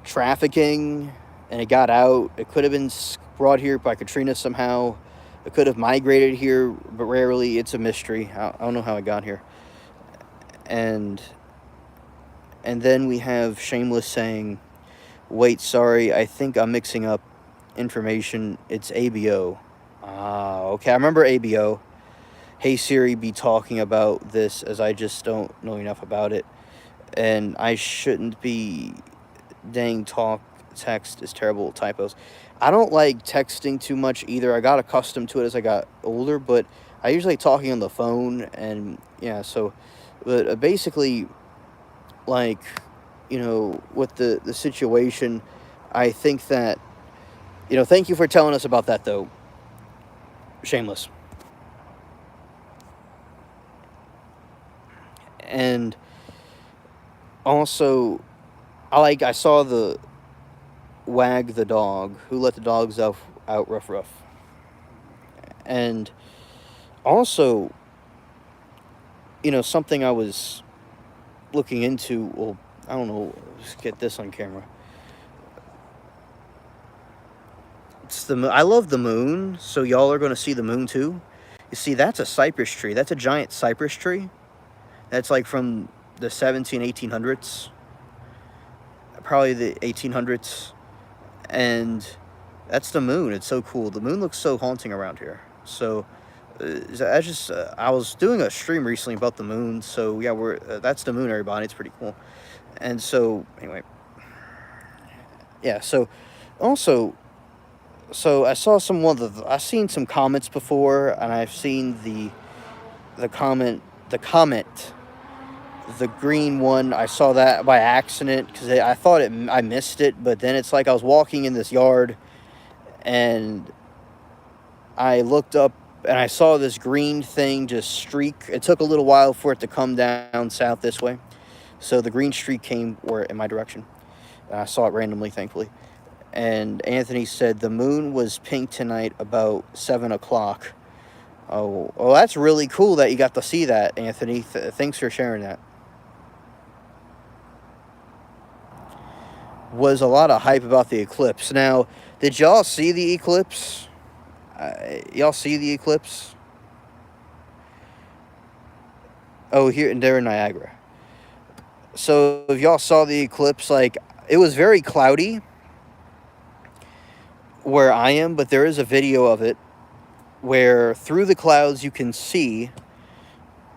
trafficking and it got out. It could have been brought here by Katrina somehow. It could have migrated here, but rarely. It's a mystery. I don't know how it got here. And then we have Shameless saying, wait, sorry, I think I'm mixing up information. It's ABO. Ah, okay, I remember ABO. Hey Siri, be talking about this, as I just don't know enough about it. And I shouldn't be. Dang, text is terrible, typos. I don't like texting too much either. I got accustomed to it as I got older, but I usually like talking on the phone, and yeah, so, but basically, like, with the situation, I think that, thank you for telling us about that, though, Shameless. And also, I saw the Wag the dog, who let the dogs out rough. And also, something I was looking into, well, I don't know, let's get this on camera. I love the moon, so y'all are going to see the moon too. You see, that's a cypress tree. That's a giant cypress tree. That's like from the 1800s. Probably the 1800s. And that's the moon. It's so cool. The moon looks so haunting around here. So I was doing a stream recently about the moon. So yeah, that's the moon, everybody. It's pretty cool. And so anyway, yeah. So also, I saw I've seen some comments before, and I've seen the comment, the green one. I saw that by accident because I thought I missed it, but then it's like I was walking in this yard, and I looked up and I saw this green thing just streak. It took a little while for it to come down south this way, so the green streak came in my direction. And I saw it randomly, thankfully. And Anthony said the moon was pink tonight about 7 o'clock. Oh, that's really cool that you got to see that, Anthony. Thanks for sharing that. Was a lot of hype about the eclipse. Now, did y'all see the eclipse? Y'all see the eclipse? Oh, here and there in Niagara. So if y'all saw the eclipse, like, it was very cloudy where I am, but there is a video of it where through the clouds you can see,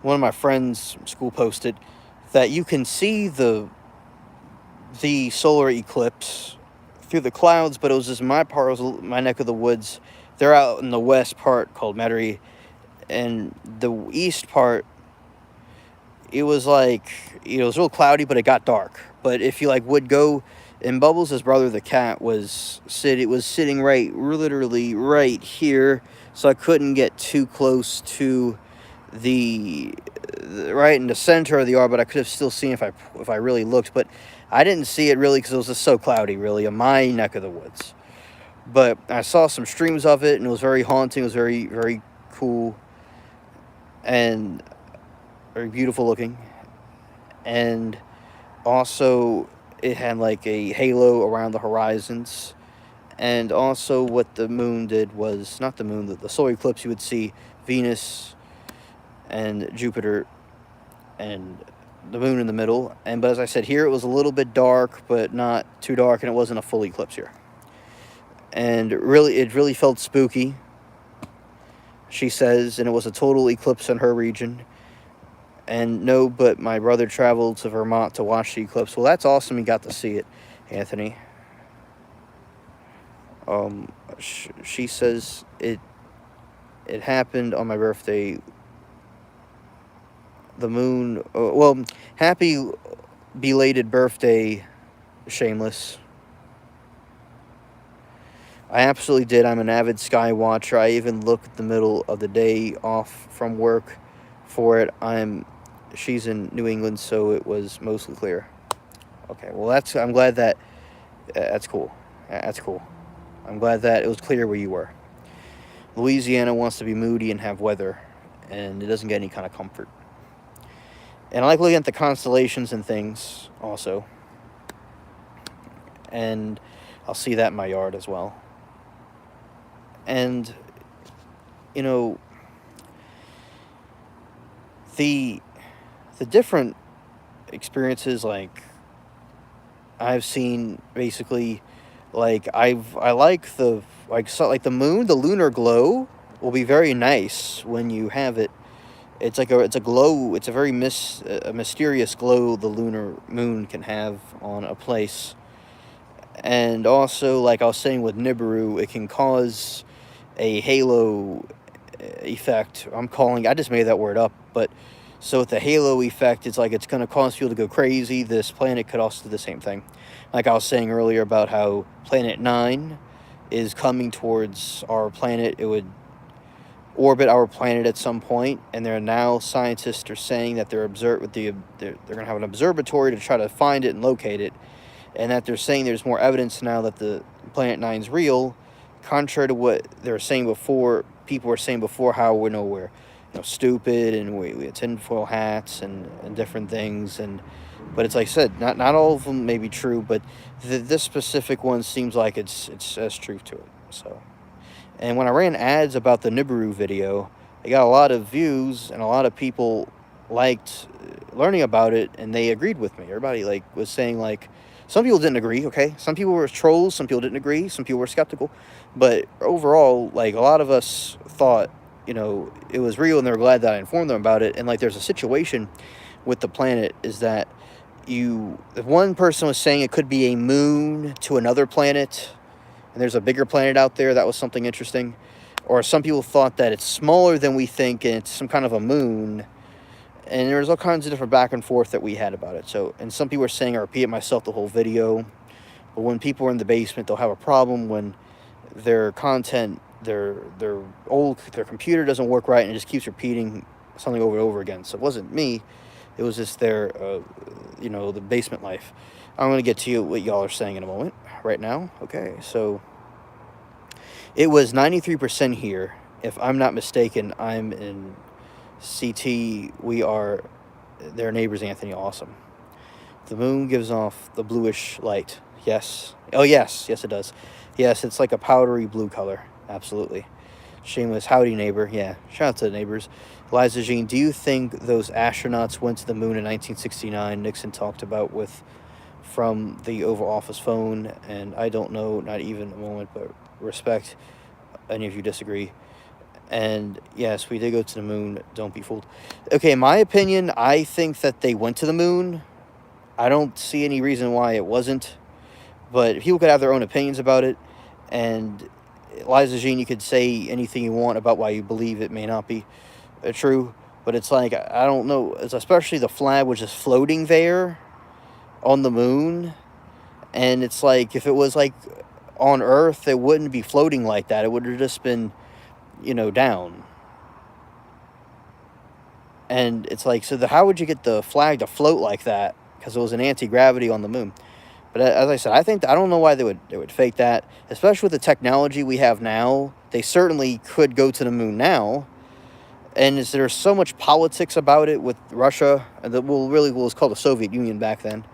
one of my friends from school posted, that you can see the solar eclipse through the clouds, but it was just my neck of the woods. They're out in the west part called Metairie, and the east part, it was like, it was real cloudy, but it got dark. But if you would go, and Bubbles, his brother, the cat, was sitting literally right here, so I couldn't get too close to right in the center of the orbit. I could have still seen if I really looked, but I didn't see it really because it was just so cloudy, really, in my neck of the woods. But I saw some streams of it, and it was very haunting. It was very, very cool and very beautiful looking. And also, it had like a halo around the horizons. And also, what the moon did was, not the moon, the solar eclipse, you would see Venus and Jupiter and the moon in the middle. But as I said, here it was a little bit dark, but not too dark, and it wasn't a full eclipse here. And it really felt spooky, she says, and it was a total eclipse in her region. And no, but my brother traveled to Vermont to watch the eclipse. Well, that's awesome. He got to see it, Anthony. She says it happened on my birthday. The moon. Well, happy belated birthday, Shameless. I absolutely did. I'm an avid sky watcher. I even look at the middle of the day off from work for it. She's in New England, so it was mostly clear. Okay, well, I'm glad that, that's cool. That's cool. I'm glad that it was clear where you were. Louisiana wants to be moody and have weather, and it doesn't get any kind of comfort. And I like looking at the constellations and things, also. And I'll see that in my yard as well. And, you know, the different experiences, like, I've seen, basically, like, I like the moon, the lunar glow will be very nice when you have it. It's like it's a glow, it's a very mysterious glow the lunar moon can have on a place. And also, like I was saying with Nibiru, it can cause a halo effect. I just made that word up, but so with the halo effect, it's like it's going to cause people to go crazy. This planet could also do the same thing. Like I was saying earlier about how Planet 9 is coming towards our planet. It would orbit our planet at some point, and scientists are saying that they're going to have an observatory to try to find it and locate it, and that they're saying there's more evidence now that the Planet 9 is real, contrary to what they were saying before. People were saying before how we're stupid and we had tinfoil hats and different things, but it's like I said, not all of them may be true, but this specific one seems like it's has truth to it. So, and when I ran ads about the Nibiru video, I got a lot of views, and a lot of people liked learning about it, and they agreed with me. Everybody was saying, some people didn't agree, okay? Some people were trolls, some people didn't agree, some people were skeptical. But overall, a lot of us thought, it was real, and they were glad that I informed them about it. And, there's a situation with the planet is that one person was saying it could be a moon to another planet, and there's a bigger planet out there. That was something interesting. Or some people thought that it's smaller than we think, and it's some kind of a moon. And there was all kinds of different back and forth that we had about it. So, and some people were saying, I repeated myself the whole video. But when people are in the basement, they'll have a problem when their content, their computer doesn't work right, and it just keeps repeating something over and over again. So it wasn't me. It was just the basement life. I'm going to get to what y'all are saying in a moment. Right now. Okay, so it was 93% here. If I'm not mistaken, I'm in CT. We are their neighbors, Anthony. Awesome. The moon gives off the bluish light. Yes. Oh, yes. Yes, it does. Yes, it's like a powdery blue color. Absolutely. Shameless. Howdy, neighbor. Yeah, shout out to the neighbors. Eliza Jean, do you think those astronauts went to the moon in 1969? Nixon talked about from the Oval Office phone, and I don't know, not even a moment, but respect any of you disagree. And yes, we did go to the moon. Don't be fooled. Okay, in my opinion, I think that they went to the moon. I don't see any reason why it wasn't, but people could have their own opinions about it. And Liza Jean, you could say anything you want about why you believe it may not be true, but it's I don't know. It's especially the flag was just floating there on the moon, and it's if it was on Earth, it wouldn't be floating like that. It would have just been down. And it's like, so how would you get the flag to float like that? Because it was an anti-gravity on the moon. But as I said, I don't know why they would fake that, especially with the technology we have now. They certainly could go to the moon now, and there's so much politics about it with Russia, and was called the Soviet Union back then.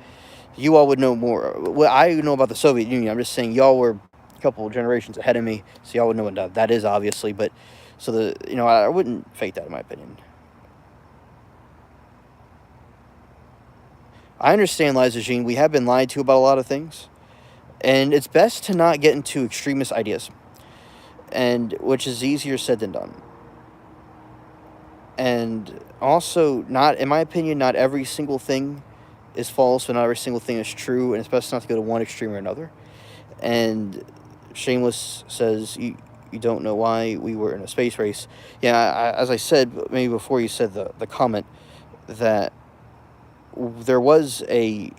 You all would know more. Well, I know about the Soviet Union. I'm just saying y'all were a couple of generations ahead of me, so y'all would know what that is, obviously. But so I wouldn't fake that, in my opinion. I understand, Liza Jean, we have been lied to about a lot of things, and it's best to not get into extremist ideas, and which is easier said than done. And also, not, in my opinion, not every single thing is false, but not every single thing is true, and it's best not to go to one extreme or another. And Shameless says, you don't know why we were in a space race. Yeah, as I said, maybe before you said the comment, that there was a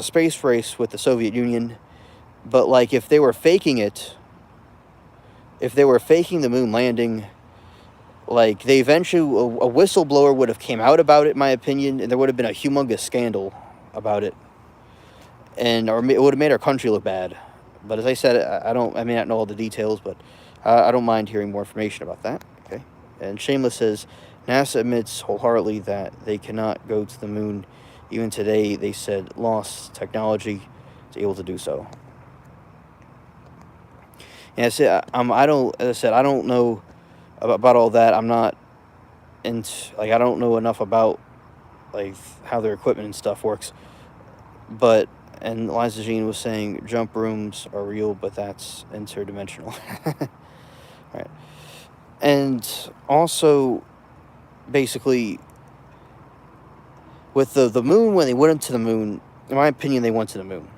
space race with the Soviet Union, but like if they were faking it, if they were faking the moon landing, like they eventually, a whistleblower would have came out about it, in my opinion, and there would have been a humongous scandal about it, or it would have made our country look bad. But as I said, I may not know all the details, but I don't mind hearing more information about that. Okay, and Shameless says, NASA admits wholeheartedly that they cannot go to the moon. Even today, they said lost technology is able to do so. And as I said, I don't know about all that. I'm not I don't know enough about like how their equipment and stuff works. But and Liza Jean was saying jump rooms are real, but that's interdimensional. Right. And also, basically, with the moon, when they went into the moon, in my opinion, they went to the moon.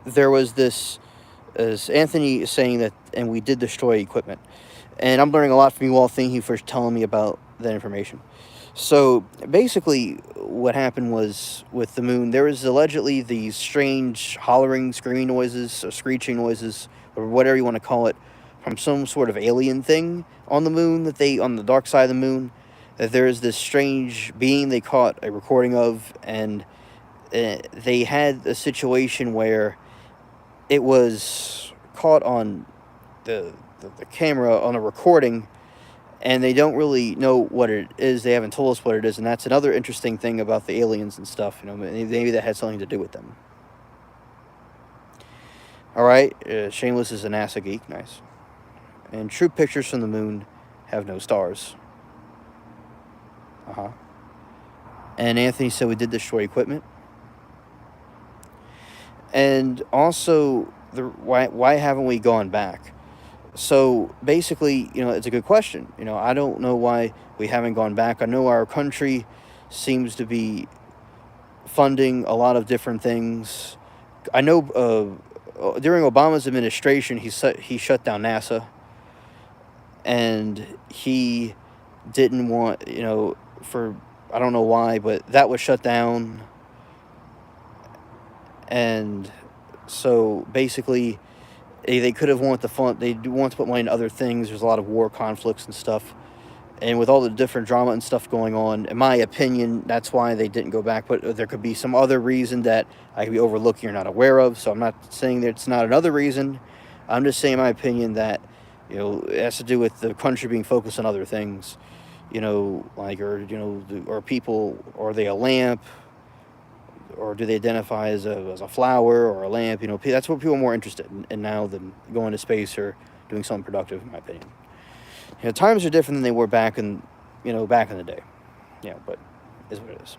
There was this, as Anthony is saying, that, and we did destroy equipment. And I'm learning a lot from you all. Thank you for telling me about that information. So basically, what happened was with the moon, there was allegedly these strange hollering, screaming noises, or screeching noises, or whatever you want to call it, from some sort of alien thing on the moon, on the dark side of the moon, that there is this strange being they caught a recording of, and they had a situation where it was caught on the camera on a recording, and they don't really know what it is. They haven't told us what it is, and that's another interesting thing about the aliens and stuff. Maybe that had something to do with them. All right, Shameless is a NASA geek, nice. And true pictures from the moon have no stars. And Anthony said we did destroy equipment. And also, why haven't we gone back? So basically, it's a good question. I don't know why we haven't gone back. I know our country seems to be funding a lot of different things. I know during Obama's administration, he shut down NASA, and he didn't want, for I don't know why, but that was shut down. And so basically, they could have wanted the fund. They want to put money into other things. There's a lot of war conflicts and stuff, and with all the different drama and stuff going on, in my opinion, that's why they didn't go back. But there could be some other reason that I could be overlooking or not aware of. So I'm not saying that it's not another reason. I'm just saying my opinion that it has to do with the country being focused on other things. Or people, or are they a lamp? Or do they identify as a flower or a lamp? That's what people are more interested in now than going to space or doing something productive, in my opinion. Times are different than they were back in the day. But is what it is.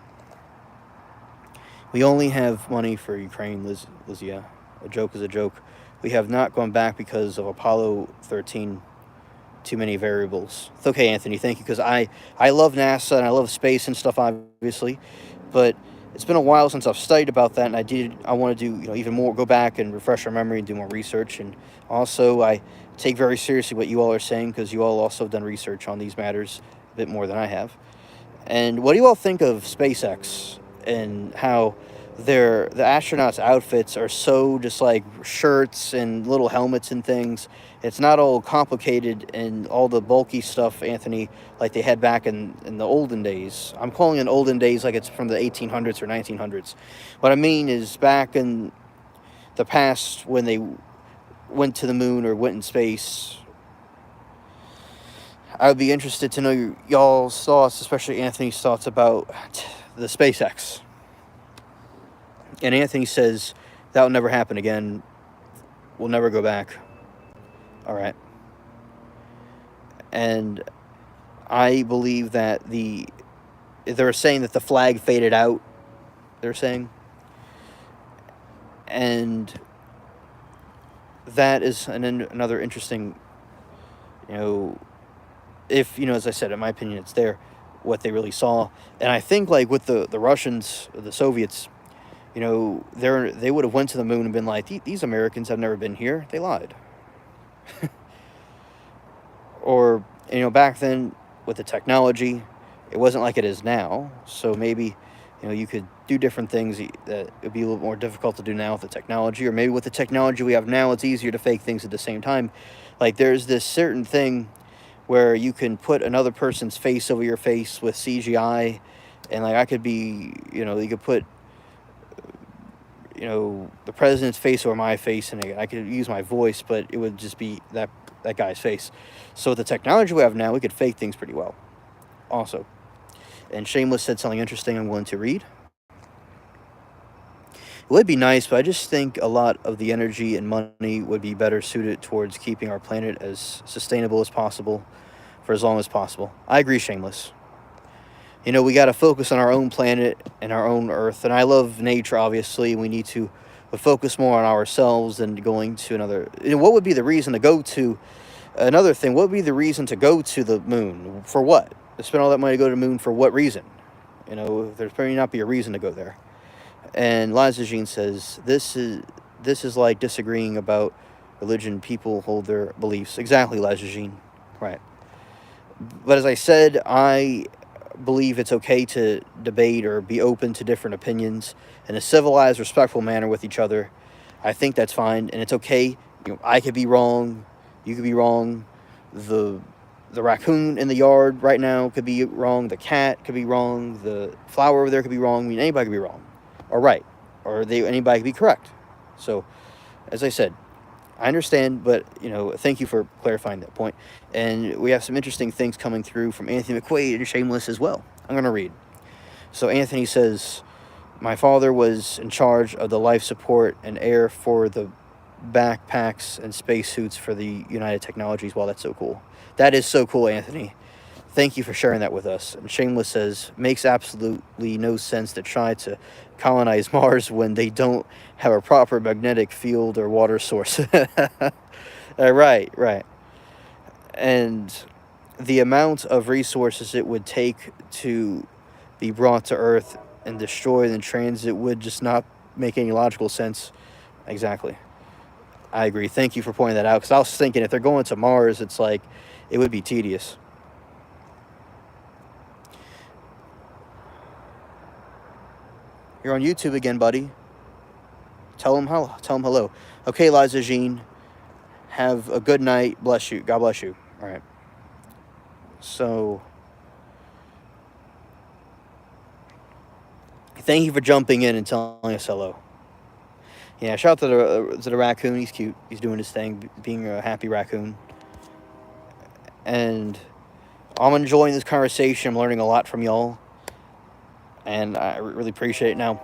We only have money for Ukraine, Lizzie. A joke is a joke. We have not gone back because of Apollo 13. Too many variables. It's okay, Anthony. Thank you, because I love NASA and I love space and stuff, obviously, but it's been a while since I've studied about that, and I want to do even more, go back and refresh our memory and do more research. And also, I take very seriously what you all are saying, because you all also have done research on these matters a bit more than I have. And what do you all think of SpaceX and how the astronauts' outfits are so just like shirts and little helmets and things. It's not all complicated and all the bulky stuff, Anthony, like they had back in the olden days. I'm calling it olden days like it's from the 1800s or 1900s. What I mean is back in the past when they went to the moon or went in space. I would be interested to know y'all's thoughts, especially Anthony's thoughts about the SpaceX. And Anthony says that'll never happen again. We'll never go back. All right. And I believe that they're saying that the flag faded out. They're saying. And that is another interesting, if, as I said, in my opinion, it's there, what they really saw. And I think, like, with the Russians, the Soviets, they would have went to the moon and been like, these Americans have never been here. They lied. Or, back then, with the technology, it wasn't like it is now. So maybe, you could do different things that would be a little more difficult to do now with the technology. Or maybe with the technology we have now, it's easier to fake things at the same time. Like, there's this certain thing where you can put another person's face over your face with CGI. And, like, I could be, you could put, the president's face over my face, and I could use my voice, but it would just be that guy's face. So with the technology we have now, we could fake things pretty well also. And Shameless said something interesting I'm willing to read. It would be nice, but I just think a lot of the energy and money would be better suited towards keeping our planet as sustainable as possible for as long as possible. I agree, Shameless. We got to focus on our own planet and our own Earth. And I love nature, obviously. We need to focus more on ourselves than going to another. What would be the reason to go to another thing? What would be the reason to go to the moon? For what? To spend all that money to go to the moon for what reason? There's probably not be a reason to go there. And Liza Jean says, this is like disagreeing about religion. People hold their beliefs. Exactly, Liza Jean. Right. But as I said, I believe it's okay to debate or be open to different opinions in a civilized, respectful manner with each other. I think that's fine, and it's okay. I could be wrong. You could be wrong. The raccoon in the yard right now could be wrong. The cat could be wrong. The flower over there could be wrong. I mean, anybody could be wrong. Or right. Or anybody could be correct. So, as I said, I understand, but, thank you for clarifying that point. And we have some interesting things coming through from Anthony McQuaid and Shameless as well. I'm going to read. So Anthony says, my father was in charge of the life support and air for the backpacks and spacesuits for the United Technologies. Wow, that's so cool. That is so cool, Anthony. Thank you for sharing that with us. And Shameless says, makes absolutely no sense to try to colonize Mars when they don't have a proper magnetic field or water source. Right. And the amount of resources it would take to be brought to Earth and destroyed in transit would just not make any logical sense. Exactly. I agree. Thank you for pointing that out, because I was thinking if they're going to Mars, it's like, it would be tedious. You're on YouTube again, buddy. Tell him hello. Okay, Liza Jean. Have a good night. Bless you. God bless you. All right. So, thank you for jumping in and telling us hello. Yeah, shout out to the raccoon. He's cute. He's doing his thing, being a happy raccoon. And I'm enjoying this conversation. I'm learning a lot from y'all. And I really appreciate it. Now,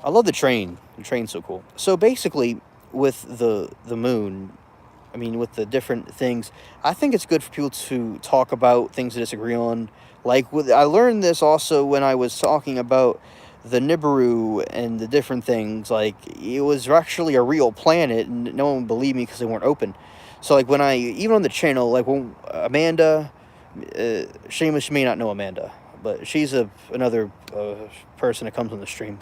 I love the train. The train's so cool. So basically, with the moon, with the different things, I think it's good for people to talk about things to disagree on. Like, I learned this also when I was talking about the Nibiru and the different things. Like, it was actually a real planet, and no one believed me because they weren't open. So, like, when even on the channel, like, when Amanda, Shameless, you may not know Amanda, but she's another person that comes on the stream.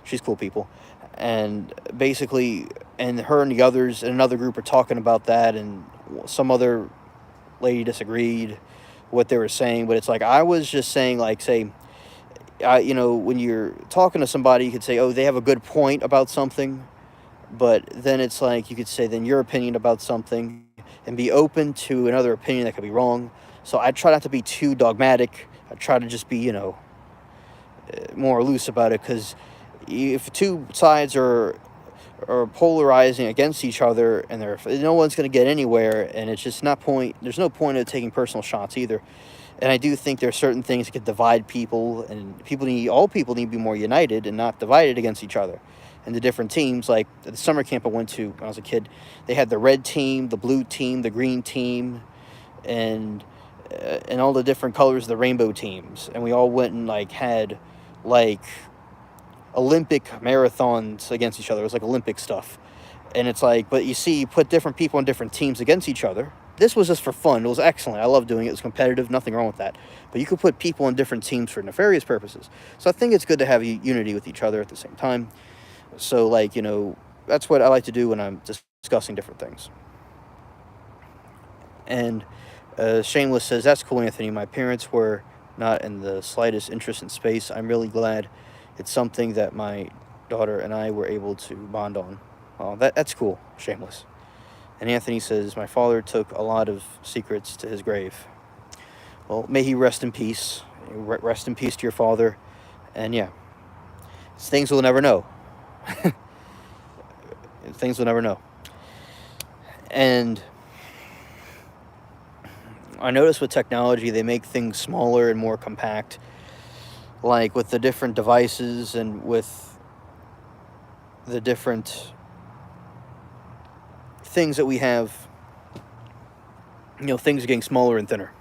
She's cool people. And basically, and her and the others in another group are talking about that, and some other lady disagreed what they were saying. But it's like, I was just saying, like, say, when you're talking to somebody, you could say, oh, they have a good point about something, but then it's like you could say then your opinion about something and be open to another opinion that could be wrong. So I try not to be too dogmatic. I try to just be, more loose about it, because if two sides are polarizing against each other and no one's going to get anywhere, and it's just not point. There's no point of taking personal shots either. And I do think there are certain things that could divide people, and all people need to be more united and not divided against each other. And the different teams, like the summer camp I went to when I was a kid, they had the red team, the blue team, the green team, and all the different colors of the rainbow teams. And we all went and had Olympic marathons against each other. It was like Olympic stuff. And it's but you put different people on different teams against each other. This was just for fun. It was excellent. I love doing it. It was competitive. Nothing wrong with that. But you could put people on different teams for nefarious purposes. So I think it's good to have unity with each other at the same time. So, that's what I like to do when I'm discussing different things. And Shameless says, that's cool, Anthony. My parents were not in the slightest interest in space. I'm really glad it's something that my daughter and I were able to bond on. Well, that's cool, Shameless. And Anthony says, my father took a lot of secrets to his grave. Well, may he rest in peace. Rest in peace to your father. And yeah, it's things we'll never know. Things we'll never know. And I notice with technology, they make things smaller and more compact. Like with the different devices and with the different things that we have, things are getting smaller and thinner.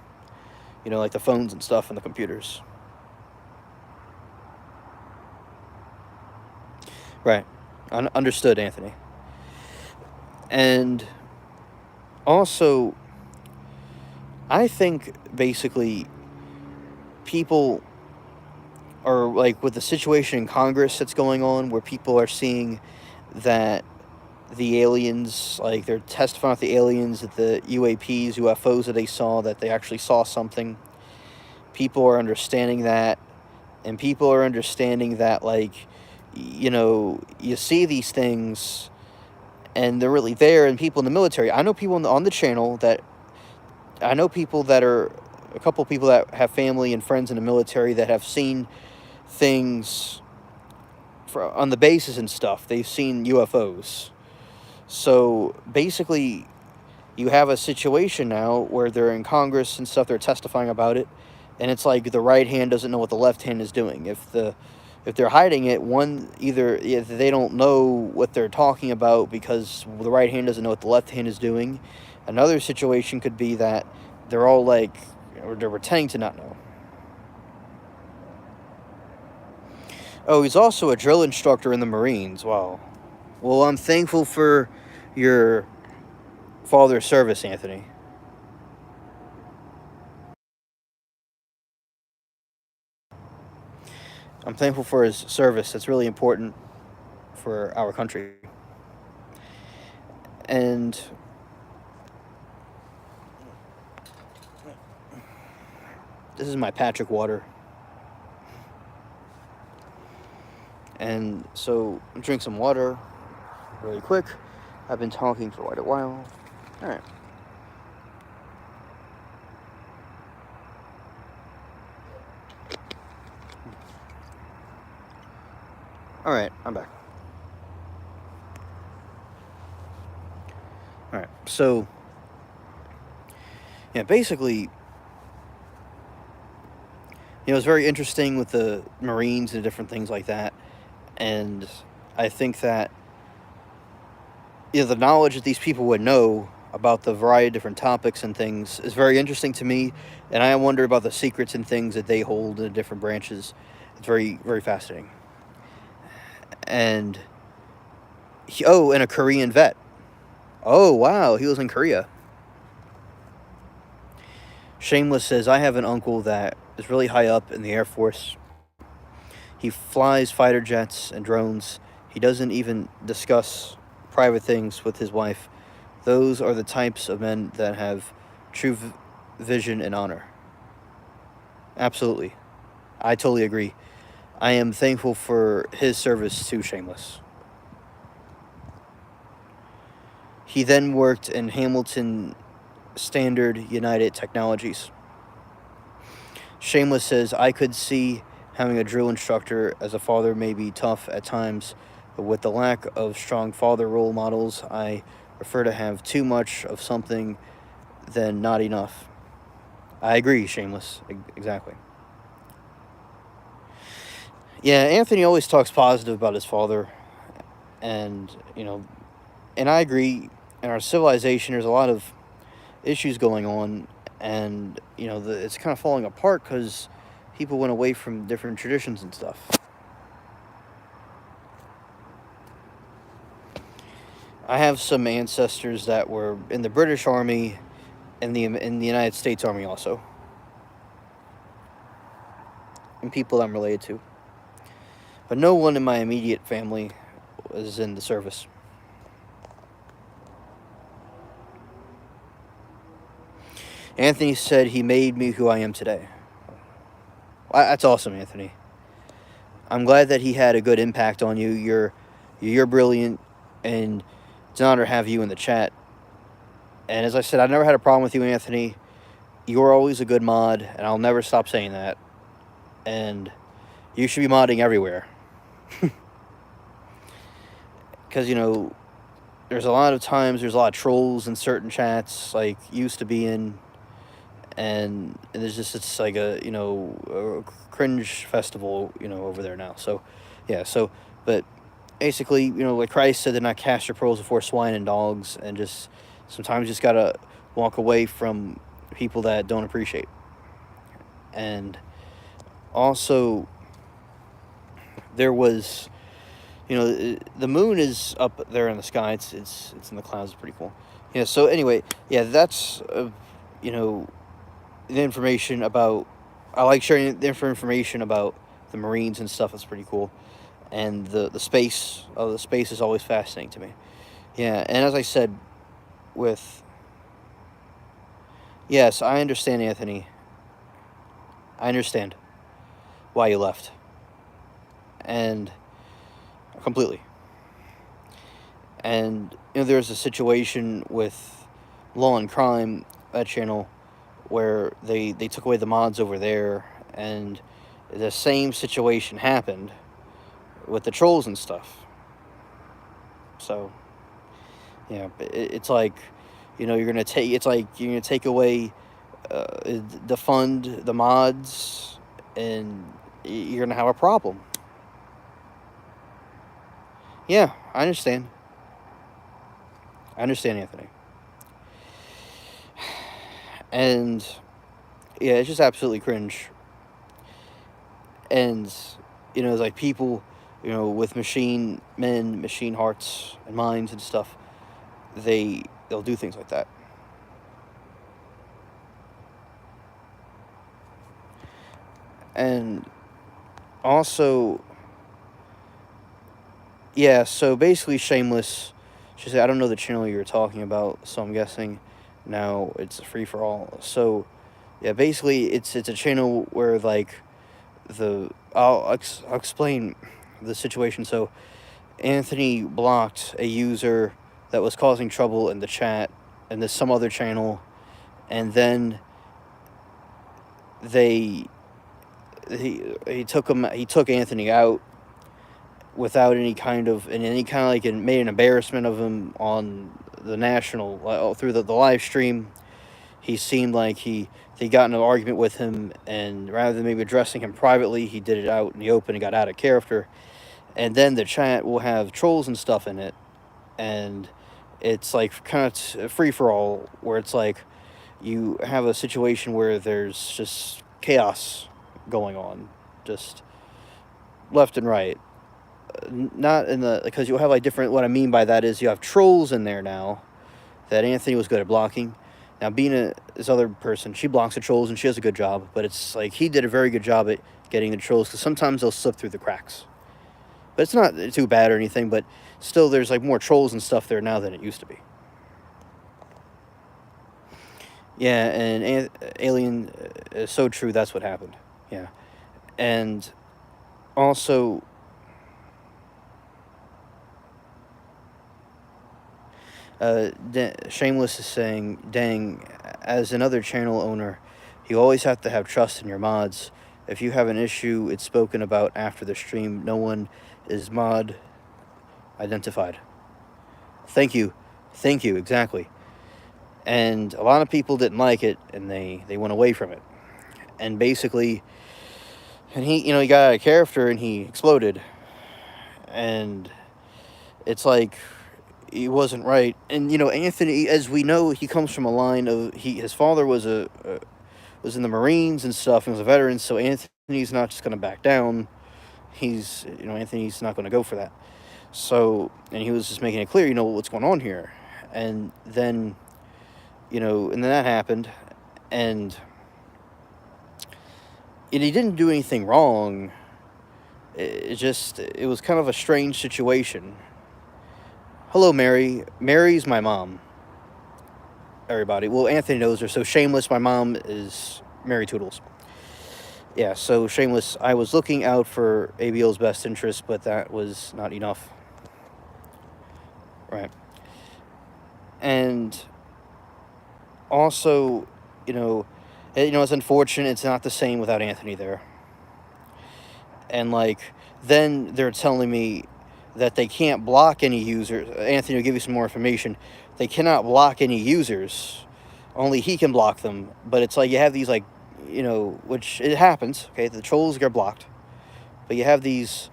Like the phones and stuff and the computers. Right. Understood, Anthony. And also, I think basically people are with the situation in Congress that's going on, where people are seeing that the aliens, they're testifying with the aliens, that the UFOs that they saw, that they actually saw something. People are understanding that, and people are understanding that, you see these things, and they're really there, and people in the military. I know people on the channel a couple people that have family and friends in the military that have seen things on the bases and stuff. They've seen UFOs. So basically, you have a situation now where they're in Congress and stuff, they're testifying about it, and it's the right hand doesn't know what the left hand is doing. If they're hiding it, either they don't know what they're talking about because the right hand doesn't know what the left hand is doing. Another situation could be that they're all or they're pretending to not know. Oh, he's also a drill instructor in the Marines. Wow. Well, I'm thankful for your father's service, Anthony. I'm thankful for his service. That's really important for our country. And this is my Patrick water. And so, drink some water really quick. I've been talking for quite a while. All right. All right, I'm back. All right, so, yeah, basically, it's very interesting with the Marines and different things like that. And I think that, the knowledge that these people would know about the variety of different topics and things is very interesting to me. And I wonder about the secrets and things that they hold in different branches. It's very, very fascinating. And, and a Korean vet. Oh, wow, he was in Korea. Shameless says, I have an uncle that is really high up in the Air Force. He flies fighter jets and drones. He doesn't even discuss private things with his wife. Those are the types of men that have true vision and honor. Absolutely. I totally agree. I am thankful for his service to Shameless. He then worked in Hamilton Standard United Technologies. Shameless says, I could see having a drill instructor as a father may be tough at times, but with the lack of strong father role models, I prefer to have too much of something than not enough. I agree, Shameless. Exactly. Yeah, Anthony always talks positive about his father, and, and I agree. In our civilization, there's a lot of issues going on, and, it's kind of falling apart because people went away from different traditions and stuff. I have some ancestors that were in the British Army and in the United States Army also, and people I'm related to. But no one in my immediate family was in the service. Anthony said he made me who I am today. That's awesome, Anthony. I'm glad that he had a good impact on you. You're brilliant, and it's an honor to have you in the chat. And as I said, I've never had a problem with you, Anthony. You're always a good mod, and I'll never stop saying that. And you should be modding everywhere. Because, there's a lot of times, there's a lot of trolls in certain chats, like, used to be in. And it's like a cringe festival, over there now. So, yeah, but basically, like Christ said, to not cast your pearls before swine and dogs, and just sometimes you just gotta walk away from people that don't appreciate. And also, there was, the moon is up there in the sky. It's in the clouds. It's pretty cool. Yeah. So anyway, yeah, that's the information about. I like sharing the information about the Marines and stuff. That's pretty cool. And the space is always fascinating to me. Yeah, and as I said, yes, I understand, Anthony. I understand why you left, and completely. And there's a situation with Law and Crime, that channel, where they took away the mods over there, and the same situation happened with the trolls and stuff. So, yeah, it's like, you're gonna take away, defund the mods, and you're gonna have a problem. Yeah, I understand. Anthony. And yeah, it's just absolutely cringe. And it's like people, with machine hearts and minds and stuff, they'll do things like that. And also, yeah, so basically Shameless, she said, I don't know the channel you're talking about, so I'm guessing now it's a free-for-all. So, yeah, basically it's a channel where, like, I'll explain the situation. So, Anthony blocked a user that was causing trouble in the chat, and there's some other channel, and then he took Anthony out without any kind of like, and made an embarrassment of him on the national, through the live stream. He seemed like they got in an argument with him, and rather than maybe addressing him privately, he did it out in the open and got out of character. And then the chat will have trolls and stuff in it, and it's like kind of free for all, where it's like you have a situation where there's just chaos going on, just left and right. Not in the, because you'll have like different. What I mean by that is you have trolls in there now that Anthony was good at blocking. Now, Bina, this other person, she blocks the trolls and she does a good job, but it's like he did a very good job at getting the trolls, because sometimes they'll slip through the cracks. But it's not too bad or anything, but still there's like more trolls and stuff there now than it used to be. Yeah, and Alien, so true, that's what happened. Yeah. And Also, Shameless is saying, dang, as another channel owner, you always have to have trust in your mods. If you have an issue, it's spoken about after the stream. No one is mod identified. Thank you. Thank you, exactly. And a lot of people didn't like it, and they went away from it. And basically, and he got out of character, and he exploded. And it's like, he wasn't right. And Anthony, as we know, he comes from a line of his father was was in the Marines and stuff, and was a veteran. So Anthony's not just going to back down. Anthony's not going to go for that. So, and he was just making it clear, what's going on here. And then, and then that happened, and he didn't do anything wrong. It was kind of a strange situation. Hello, Mary. Mary's my mom. Everybody. Well, Anthony knows her. So Shameless, my mom is Mary Toodles. Yeah, so Shameless, I was looking out for ABL's best interest, but that was not enough. Right. And also, it's unfortunate it's not the same without Anthony there. And, then they're telling me that they can't block any users. Anthony will give you some more information. They cannot block any users. Only he can block them. But it's like you have these, which it happens, okay? The trolls get blocked. But you have these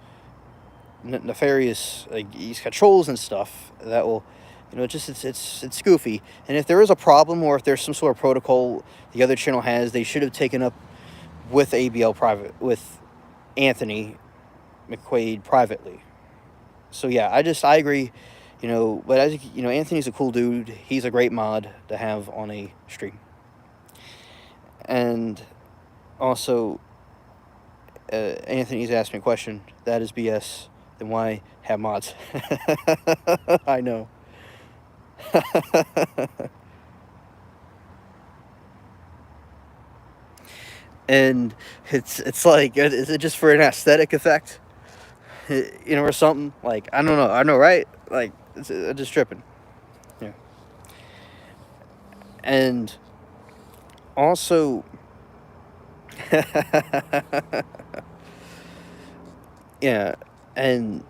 nefarious, these trolls and stuff that will, it's goofy. And if there is a problem, or if there's some sort of protocol the other channel has, they should have taken up with ABL with Anthony McQuaid privately. So yeah, I agree, but as Anthony's a cool dude. He's a great mod to have on a stream. And also, Anthony's asked me a question. That is BS. Then why have mods? I know. And it's like, is it just for an aesthetic effect? Or something? I don't know. I know, right? It's just tripping. Yeah. And also, yeah, and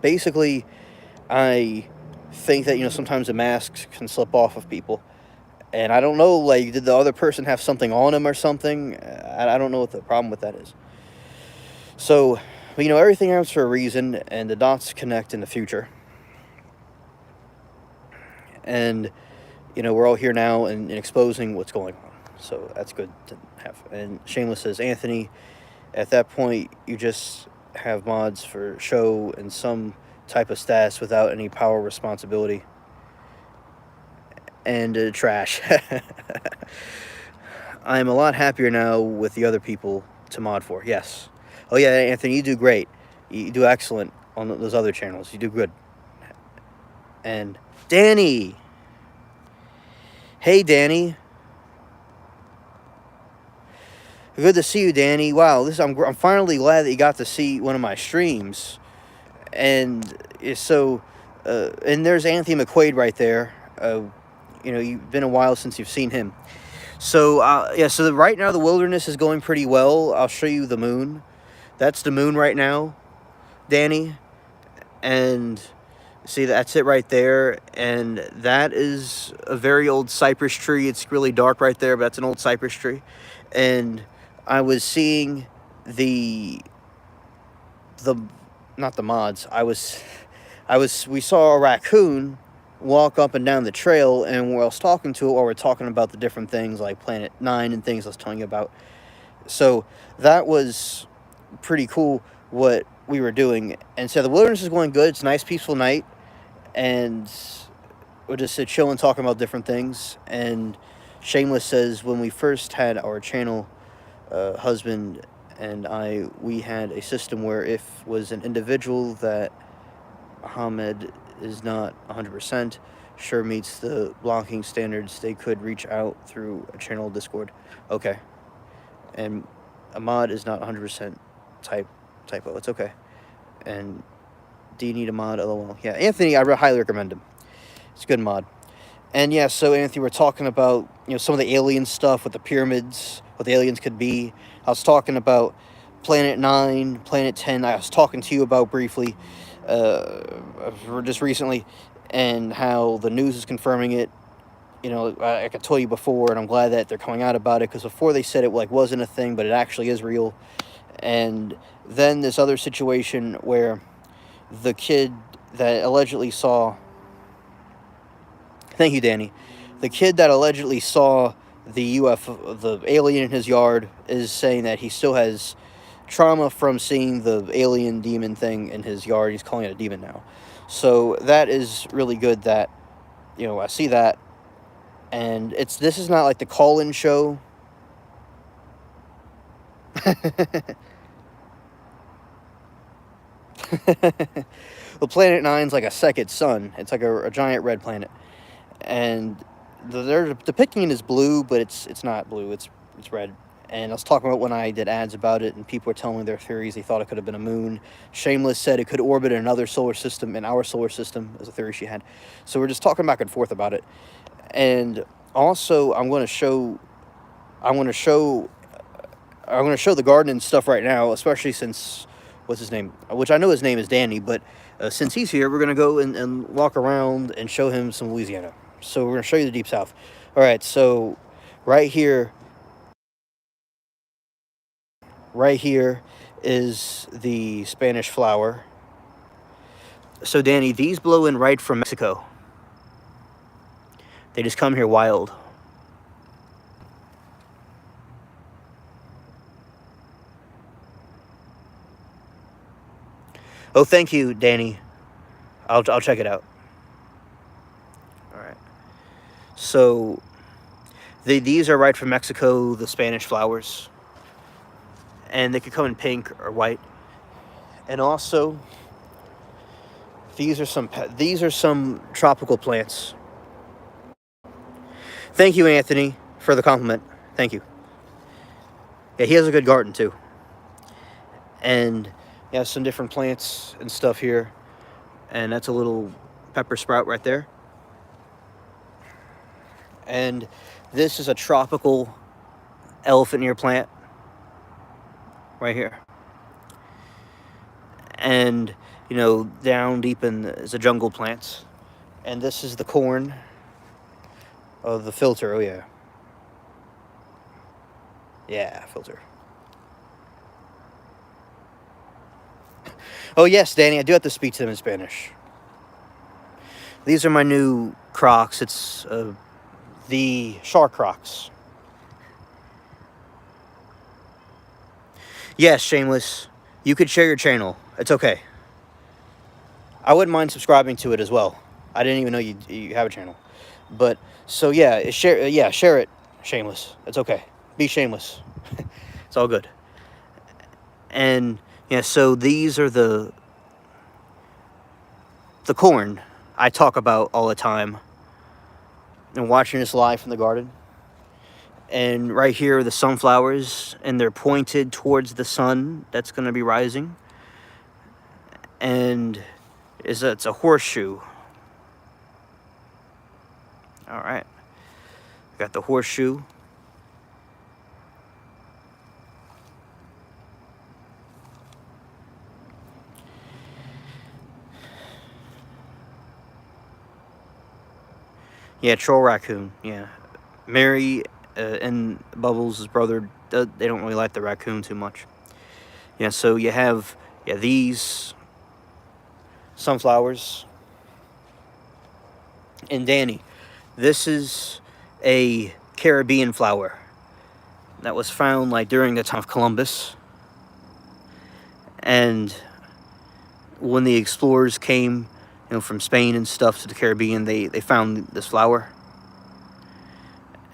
basically, I think that, sometimes the masks can slip off of people. And I don't know, did the other person have something on him or something? I don't know what the problem with that is. So, everything happens for a reason, and the dots connect in the future. And, we're all here now and exposing what's going on. So that's good to have. And Shameless says, Anthony, at that point, you just have mods for show and some type of stats without any power responsibility. And trash. I'm a lot happier now with the other people to mod for. Yes. Oh yeah, Anthony, you do great. You do excellent on those other channels. You do good. And Danny. Hey, Danny. Good to see you, Danny. Wow, I'm finally glad that you got to see one of my streams. And so, and there's Anthony McQuaid right there. You've been a while since you've seen him. So, yeah, so right now the wilderness is going pretty well. I'll show you the moon. That's the moon right now, Danny. And see, that's it right there. And that is a very old cypress tree. It's really dark right there, but that's an old cypress tree. And I was seeing not the mods. We saw a raccoon walk up and down the trail, and I was talking to it while we're talking about the different things like Planet 9 and things I was telling you about. So that was pretty cool what we were doing. And so the wilderness is going good. It's a nice, peaceful night, and we're just chilling, talking about different things. And Shameless says, when we first had our channel, husband and we had a system where if was an individual that Muhammad is not 100% sure meets the blocking standards, they could reach out through a channel Discord. Okay. And Ahmad is not 100% typo. It's okay. And do you need a mod? LOL. Yeah, Anthony, I highly recommend him. It's a good mod. And yeah, so Anthony, we're talking about, some of the alien stuff with the pyramids, what the aliens could be. I was talking about Planet 9, Planet 10. I was talking to you about briefly, just recently, and how the news is confirming it. I told you before, and I'm glad that they're coming out about it, because before they said it wasn't a thing, but it actually is real. And then this other situation where the kid that allegedly saw... Thank you, Danny. The kid that allegedly saw the UFO, the alien in his yard, is saying that he still has trauma from seeing the alien demon thing in his yard. He's calling it a demon now. So that is really good that, I see that. And this is not like the call-in show. Well, Planet 9's like a second sun. It's like a giant red planet. And they're depicting it as blue, but it's not blue. It's red. And I was talking about when I did ads about it, and people were telling me their theories. They thought it could have been a moon. Shameless said it could orbit another solar system, in our solar system, as a theory she had. So we're just talking back and forth about it. And also, I'm going to show the garden and stuff right now, especially since, what's his name? Which I know his name is Danny, but since he's here, we're going to go and walk around and show him some Louisiana. So we're going to show you the Deep South. All right, so right here is the Spanish flower. So, Danny, these blow in right from Mexico. They just come here wild. Oh, thank you, Danny. I'll check it out. All right. So, these are right from Mexico, the Spanish flowers. And they could come in pink or white. And also, these are some tropical plants. Thank you, Anthony, for the compliment. Thank you. Yeah, he has a good garden too. And yeah, some different plants and stuff here. And that's a little pepper sprout right there. And this is a tropical elephant ear plant right here. And, down deep in is the jungle plants. And this is the corn. Oh, the filter. Oh, yeah. Yeah, filter. Oh, yes, Danny, I do have to speak to them in Spanish. These are my new Crocs. It's the Shark Crocs. Yes, Shameless. You could share your channel. It's okay. I wouldn't mind subscribing to it as well. I didn't even know you have a channel. But, so yeah, share it, Shameless. It's okay. Be shameless. It's all good. And, yeah, so these are the corn I talk about all the time. And watching this live from the garden. And right here are the sunflowers, and they're pointed towards the sun that's going to be rising. And it's a horseshoe. All right. Got the horseshoe. Yeah, troll raccoon. Yeah. Mary and Bubbles' brother, they don't really like the raccoon too much. Yeah, so you have these sunflowers. And Danny, this is a Caribbean flower that was found during the time of Columbus. And when the explorers came, from Spain and stuff to the Caribbean, they found this flower.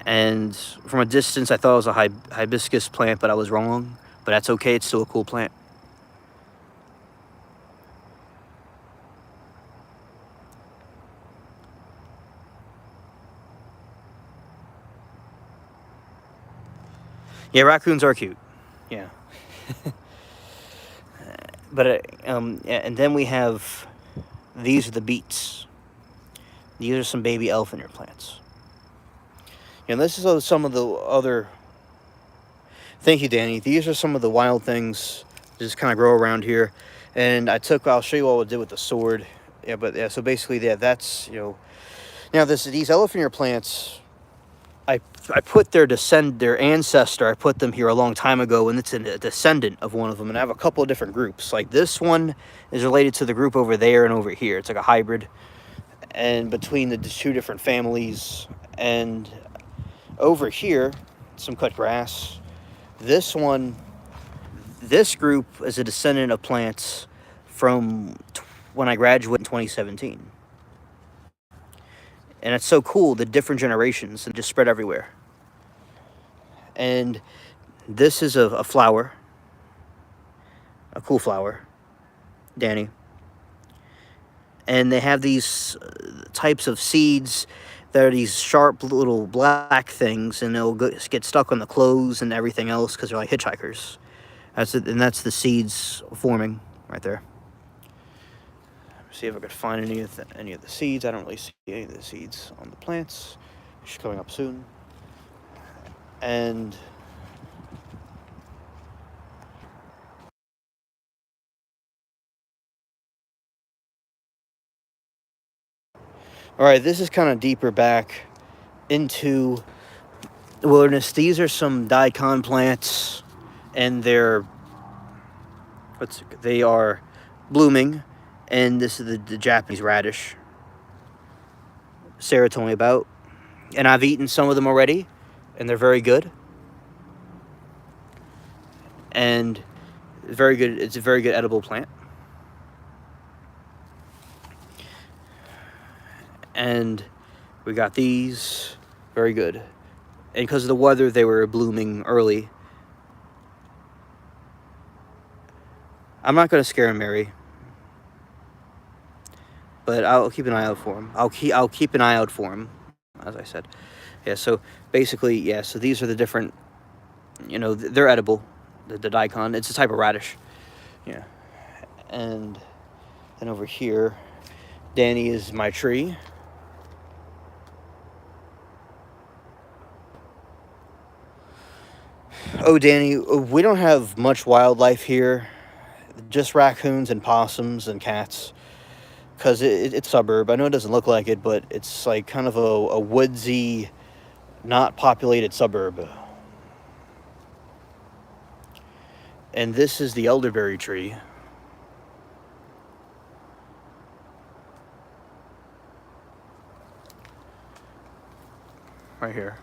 And from a distance, I thought it was a hibiscus plant, but I was wrong. But that's okay, it's still a cool plant. Yeah, raccoons are cute. Yeah. And then we have, these are the beets. These are some baby elfinter plants. And this is some of the other, thank you, Danny. These are some of the wild things that just kind of grow around here. And I'll show you what I did with the sword. Yeah, but yeah, so basically, yeah, that's, now these elfinter plants, I put their ancestor, I put them here a long time ago, and it's a descendant of one of them. And I have a couple of different groups. Like this one is related to the group over there and over here. It's like a hybrid. And between the two different families, and over here, some cut grass. This group is a descendant of plants from when I graduated in 2017. And it's so cool, the different generations, and just spread everywhere. And this is a flower, a cool flower, Danny. And they have these types of seeds that are these sharp little black things, and they'll get stuck on the clothes and everything else because they're like hitchhikers. And that's the seeds forming right there. See if I could find any of the seeds. I don't really see any of the seeds on the plants. It's coming up soon. And all right, this is kind of deeper back into the wilderness. These are some daikon plants, and they are blooming. And this is the Japanese radish Sarah told me about. And I've eaten some of them already, and they're very good. And very good. It's a very good edible plant. And we got these, very good. And because of the weather, they were blooming early. I'm not going to scare him, Mary, but I'll keep an eye out for him. I'll keep an eye out for him, as I said. Yeah, so basically, yeah, so these are the different, they're edible, the daikon. It's a type of radish. Yeah. And then over here, Danny is my tree. Oh, Danny, we don't have much wildlife here. Just raccoons and possums and cats. Because it's a suburb. I know it doesn't look like it, but it's like kind of a woodsy, not populated suburb. And this is the elderberry tree. Right here.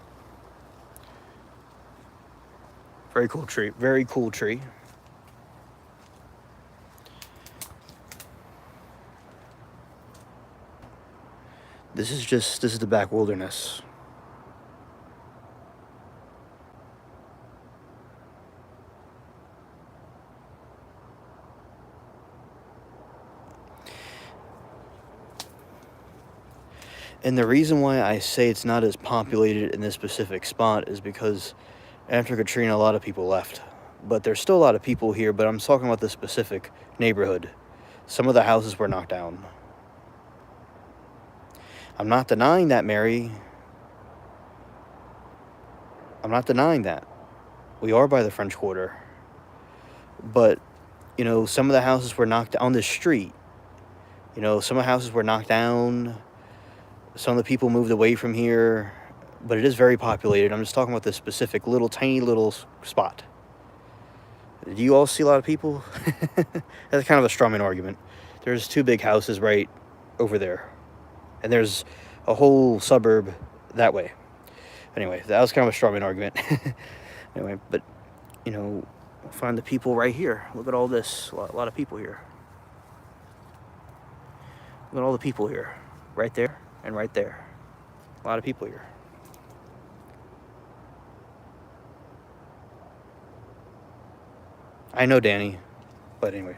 Very cool tree. Very cool tree. This is the back wilderness. And the reason why I say it's not as populated in this specific spot is because after Katrina, a lot of people left. But there's still a lot of people here, but I'm talking about this specific neighborhood. Some of the houses were knocked down. I'm not denying that, Mary. I'm not denying that. We are by the French Quarter. But, some of the houses were knocked on the street. Some of the houses were knocked down. Some of the people moved away from here. But it is very populated. I'm just talking about this specific tiny little spot. Do you all see a lot of people? That's kind of a strawman argument. There's 2 big houses right over there. And there's a whole suburb that way. Anyway, that was kind of a strawman argument. Anyway, but, find the people right here. Look at all this. A lot of people here. Look at all the people here. Right there and right there. A lot of people here. I know, Danny. But anyway.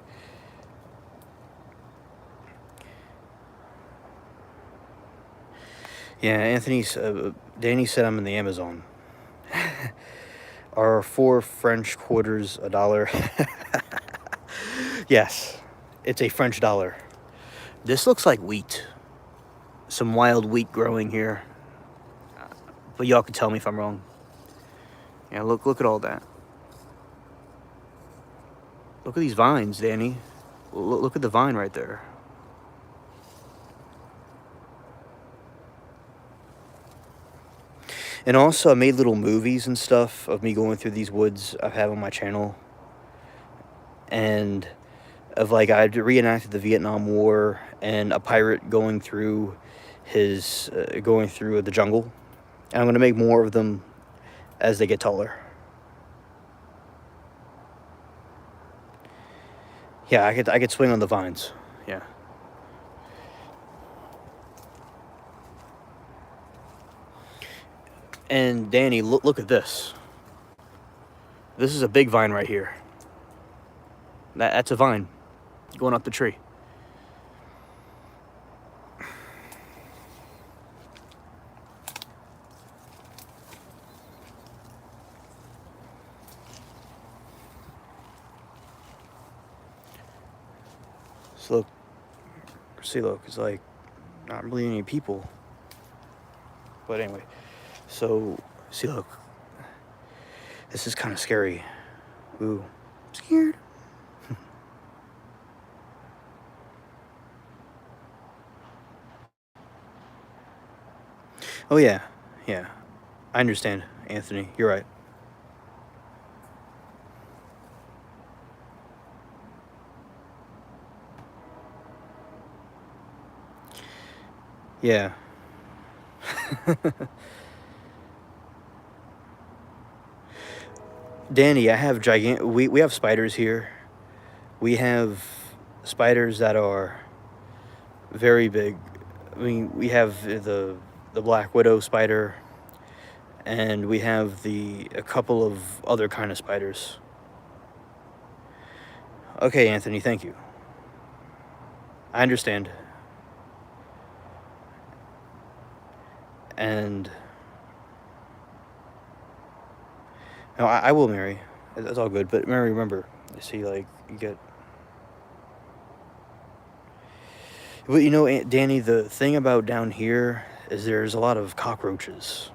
Yeah, Danny said I'm in the Amazon. Are 4 French quarters $1? Yes, it's a French dollar. This looks like wheat. Some wild wheat growing here. But y'all can tell me if I'm wrong. Yeah, look at all that. Look at these vines, Danny. Look at the vine right there. And also, I made little movies and stuff of me going through these woods I have on my channel. And of like, I reenacted the Vietnam War and a pirate going through going through the jungle. And I'm going to make more of them as they get taller. Yeah, I could swing on the vines. Yeah. And Danny, look at this. This is a big vine right here. That's a vine going up the tree. So look, it's like not really any people. But anyway, so see, look, this is kind of scary. Ooh, I'm scared. Oh yeah, yeah, I understand, Anthony. You're right. Yeah. Danny, I have we have spiders here. We have spiders that are very big. I mean, we have the black widow spider, and we have a couple of other kind of spiders. Okay, Anthony, thank you. I understand. And no, I will marry. It's all good. But Mary, remember, you see, like, you get. But you know, Danny, the thing about down here is there's a lot of cockroaches.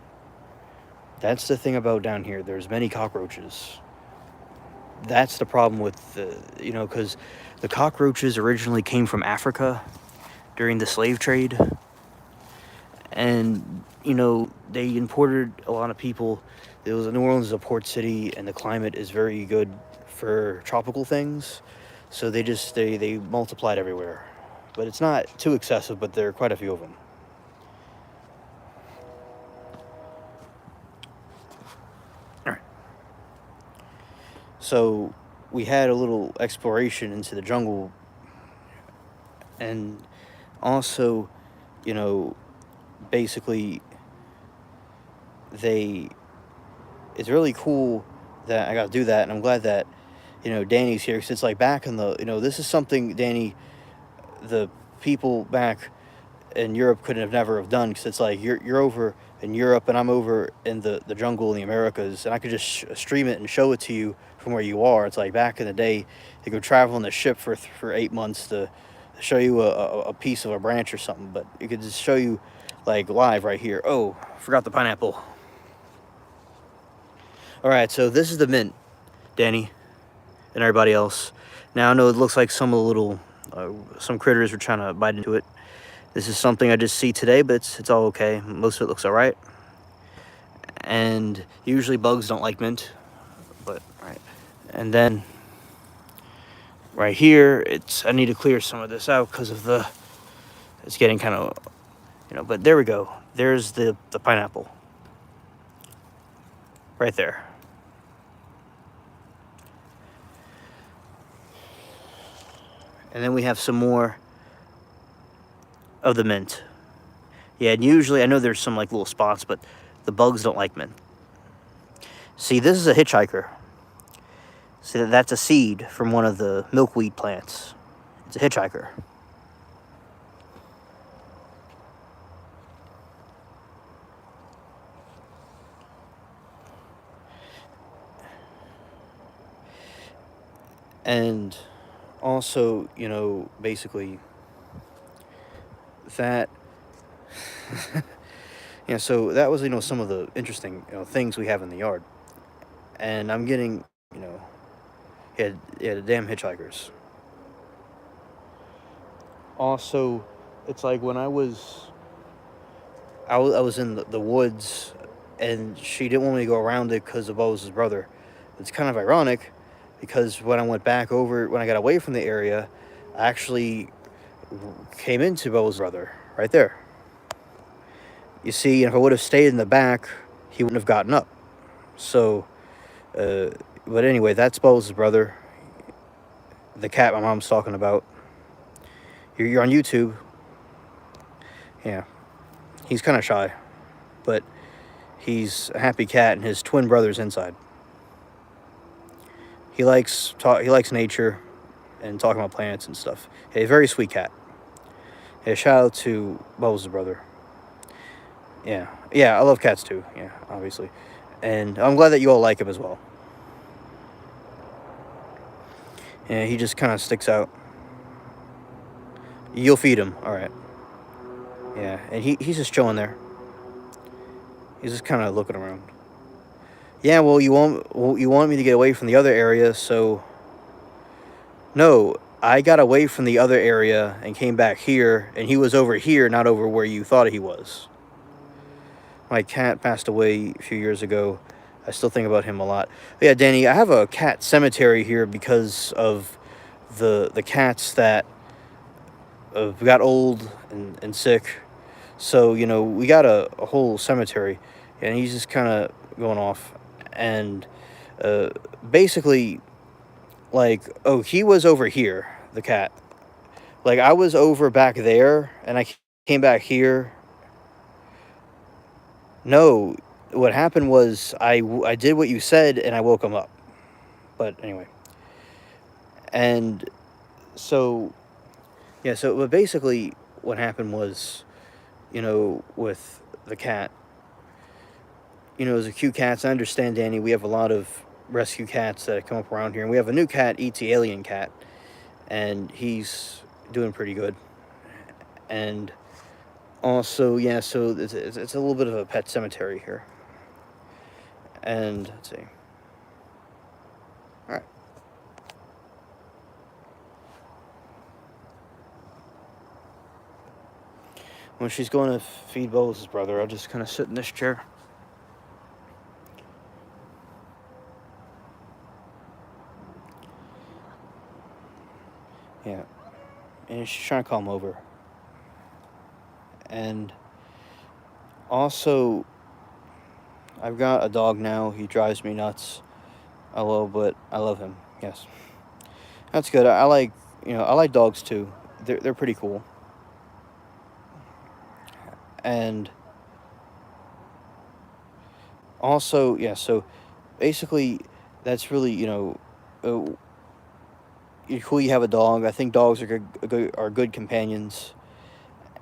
That's the thing about down here. There's many cockroaches. That's the problem with because the cockroaches originally came from Africa during the slave trade. And, they imported a lot of people. New Orleans is a port city, and the climate is very good for tropical things. So they multiplied everywhere. But it's not too excessive, but there are quite a few of them. All right. So we had a little exploration into the jungle. And also, basically, it's really cool that I got to do that. And I'm glad that, Danny's here. Because it's like back in this is something, Danny, the people back in Europe couldn't have never have done, because it's like you're over in Europe and I'm over in the jungle in the Americas, and I could just stream it and show it to you from where you are. It's like back in the day, they could travel on the ship for 8 months to show you a piece of a branch or something, but it could just show you like live right here. Oh, forgot the pineapple. All right, so this is the mint, Danny, and everybody else. Now I know it looks like some critters were trying to bite into it. This is something I just see today, but it's all okay. Most of it looks all right. And usually bugs don't like mint, but right. And then right here, I need to clear some of this out because of it's getting kind of, but there we go. There's the pineapple. Right there. And then we have some more of the mint. Yeah, and usually I know there's some like little spots, but the bugs don't like mint. See, this is a hitchhiker. See, that's a seed from one of the milkweed plants. It's a hitchhiker. And Also, basically that, yeah, so that was, some of the interesting, things we have in the yard. And I'm getting, you know, yeah, the damn hitchhikers. Also, it's like when I was in the woods, and she didn't want me to go around it because of Bo's brother. It's kind of ironic, because when I got away from the area, I actually came into Bo's brother right there. You see, if I would have stayed in the back, he wouldn't have gotten up. So, uh, but anyway, that's Bo's brother, the cat my mom's talking about. You're on YouTube. Yeah, he's kind of shy, but he's a happy cat, and his twin brother's inside. He likes nature and talking about planets and stuff. A very sweet cat. Yeah, shout out to Bo's brother. Yeah, yeah, I love cats too. Yeah, obviously, and I'm glad that you all like him as well. Yeah, he just kind of sticks out. You'll feed him, all right. Yeah, and he's just chilling there. He's just kind of looking around. Yeah, well, you want me to get away from the other area, so no, I got away from the other area and came back here, and he was over here, not over where you thought he was. My cat passed away a few years ago. I still think about him a lot. But yeah, Danny, I have a cat cemetery here because of the cats that got old and sick. So, we got a whole cemetery, and he's just kind of going off. And uh, basically, like, oh, he was over here, the cat. Like, I was over back there, and I came back here. No, what happened was I did what you said, and I woke him up. But anyway. And so, yeah, but basically, what happened was, with the cat, it was a cute cats. I understand, Danny. We have a lot of rescue cats that come up around here, and we have a new cat, E.T. Alien Cat, and he's doing pretty good. And also, yeah, so it's a little bit of a pet cemetery here. And let's see. All right. When she's going to feed Bo's brother, I'll just kind of sit in this chair. Yeah. And she's trying to call him over. And also, I've got a dog now. He drives me nuts a little, but I love him. Yes. That's good. I like dogs too. They're pretty cool. And also, yeah, so basically that's really, uh, you're cool you have a dog. I think dogs are good companions.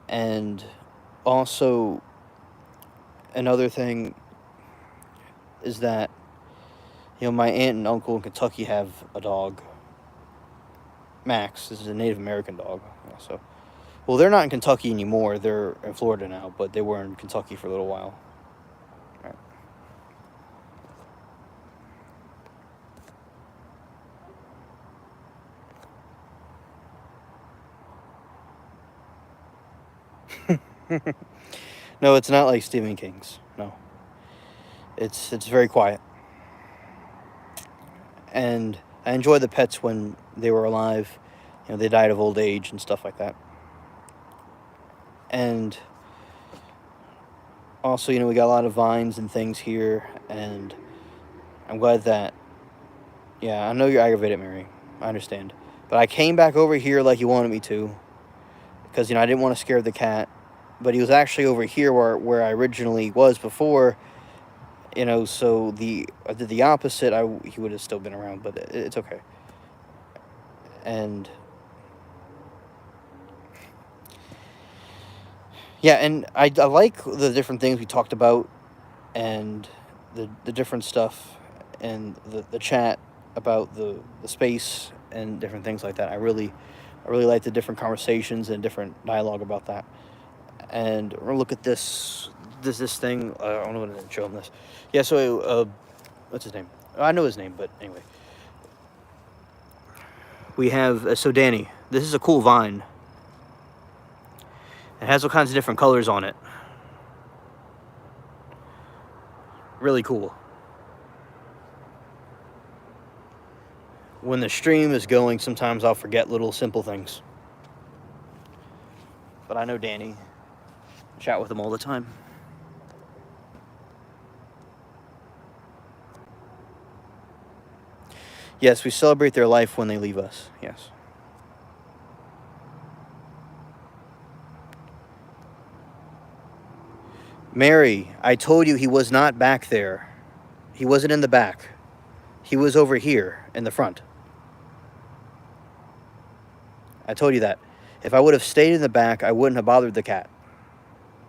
And also, another thing is that, my aunt and uncle in Kentucky have a dog. Max. This is a Native American dog. So, well, they're not in Kentucky anymore. They're in Florida now, but they were in Kentucky for a little while. Right. No, it's not like Stephen King's. No, it's very quiet, and I enjoy the pets when they were alive. They died of old age and stuff like that. And also, we got a lot of vines and things here, and I'm glad that. Yeah, I know you're aggravated, Mary. I understand, but I came back over here like you wanted me to, because I didn't want to scare the cat, but he was actually over here where I originally was before. So I did the opposite. He would have still been around, but it's okay. And yeah, and I like the different things we talked about, and the different stuff, and the chat about the space and different things like that. I really like the different conversations and different dialogue about that. And we're gonna look at this thing. I don't know what to show him this. Yeah. So what's his name? I know his name, but anyway, we have so Danny. This is a cool vine. It has all kinds of different colors on it. Really cool. When the stream is going, sometimes I'll forget little simple things. But I know Danny. Chat with him all the time. Yes, we celebrate their life when they leave us. Yes. Mary, I told you he was not back there. He wasn't in the back. He was over here in the front. I told you that. If I would have stayed in the back, I wouldn't have bothered the cat.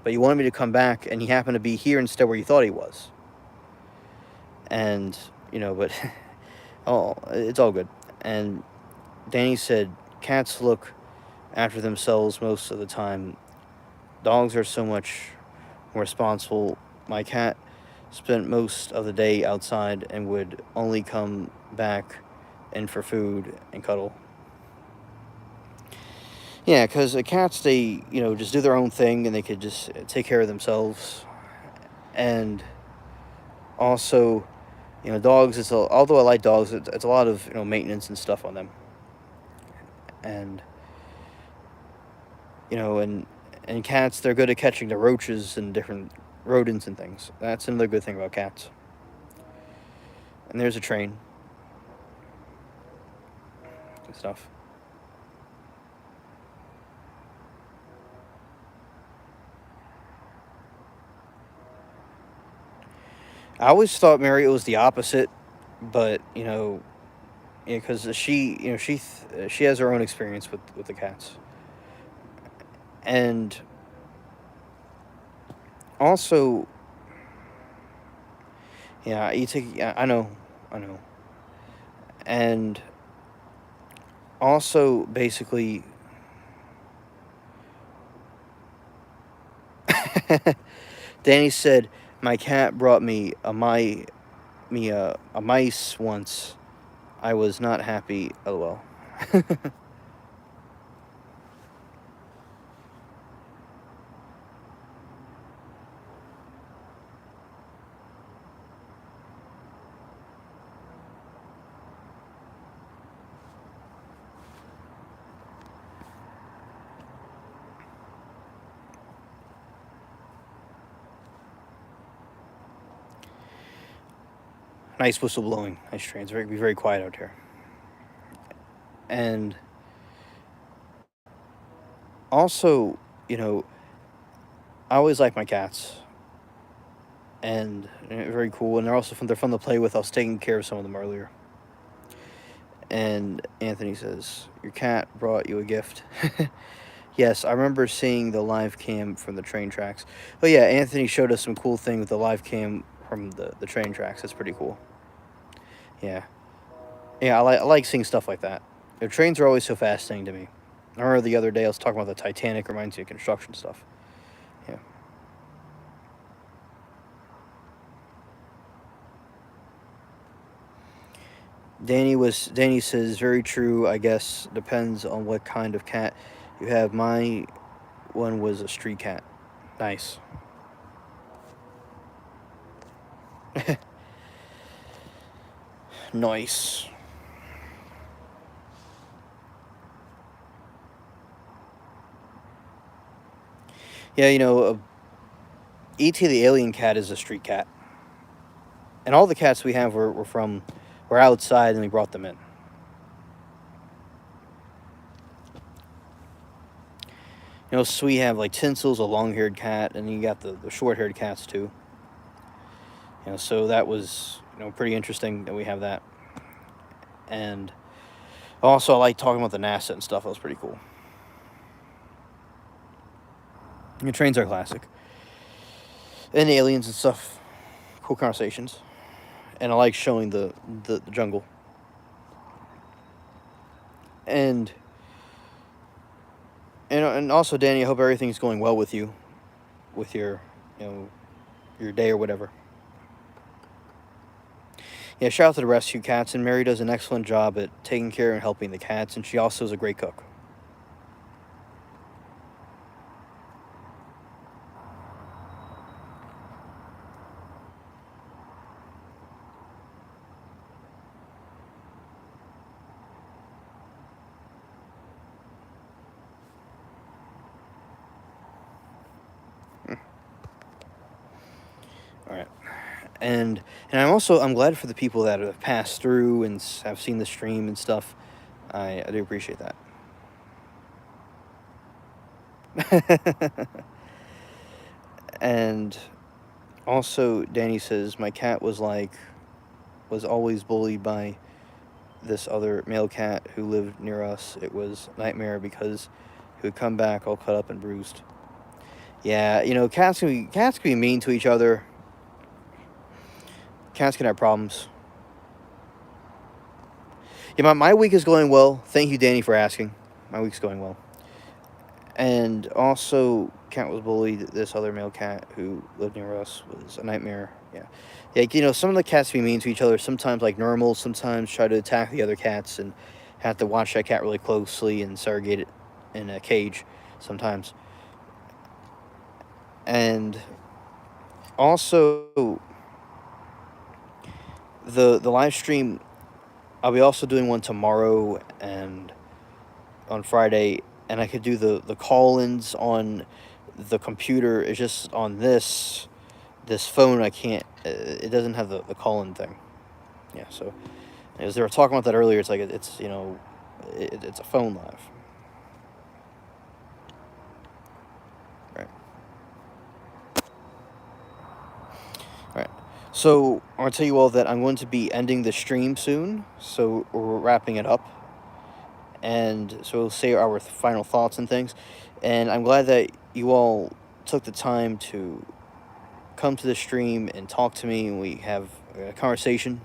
But you wanted me to come back, and he happened to be here instead where you thought he was. And, but oh, it's all good. And Danny said, cats look after themselves most of the time. Dogs are so much more responsible. My cat spent most of the day outside and would only come back in for food and cuddle. Yeah, because the cats, they, just do their own thing, and they could just take care of themselves. And also, dogs, although I like dogs, it's a lot of, maintenance and stuff on them. And, and cats, they're good at catching the roaches and different rodents and things. That's another good thing about cats. And there's a train. And stuff. I always thought Mary was the opposite, but because she has her own experience with the cats, and also, yeah, I know, and also basically, Danny said, my cat brought me a mice once. I was not happy. LOL. Nice whistle blowing. Nice trains. Be very quiet out here. And also, I always like my cats. And very cool. And they're fun to play with. I was taking care of some of them earlier. And Anthony says, your cat brought you a gift. Yes, I remember seeing the live cam from the train tracks. Oh yeah, Anthony showed us some cool thing with the live cam from the train tracks. That's pretty cool. Yeah. Yeah, I like seeing stuff like that. Trains are always so fascinating to me. I remember the other day I was talking about the Titanic, reminds me of construction stuff. Yeah. Danny says, very true, I guess. Depends on what kind of cat you have. My one was a street cat. Nice. Nice. Yeah, E.T. the alien cat is a street cat. And all the cats we have were outside and we brought them in. So we have like Tinsel's a long-haired cat, and you got the short-haired cats too. So that was pretty interesting that we have that. And also I like talking about the NASA and stuff. That was pretty cool. Trains are classic. And aliens and stuff. Cool conversations. And I like showing the jungle. And and also, Danny, I hope everything's going well with you, with your, your day or whatever. Yeah, shout out to the rescue cats, and Mary does an excellent job at taking care and helping the cats, and she also is a great cook. All right. And I'm glad for the people that have passed through and have seen the stream and stuff. I do appreciate that. And also, Danny says my cat was always bullied by this other male cat who lived near us. It was a nightmare because he would come back all cut up and bruised. Yeah, cats can be mean to each other. Cats can have problems. Yeah, my week is going well. Thank you, Danny, for asking. My week's going well. And also, cat was bullied. This other male cat who lived near us was a nightmare. Yeah. Yeah, some of the cats be mean to each other. Sometimes, like normal, sometimes try to attack the other cats and have to watch that cat really closely and surrogate it in a cage sometimes. And also, the live stream, I'll be also doing one tomorrow and on Friday, and I could do the call-ins on the computer. It's just on this phone I can't. It doesn't have the call-in thing. Yeah, so as they were talking about that earlier, it's like it's it's a phone live. Right. All right. So I want to tell you all that I'm going to be ending the stream soon. So we're wrapping it up, and so we'll say our final thoughts and things. And I'm glad that you all took the time to come to the stream and talk to me, and we have a conversation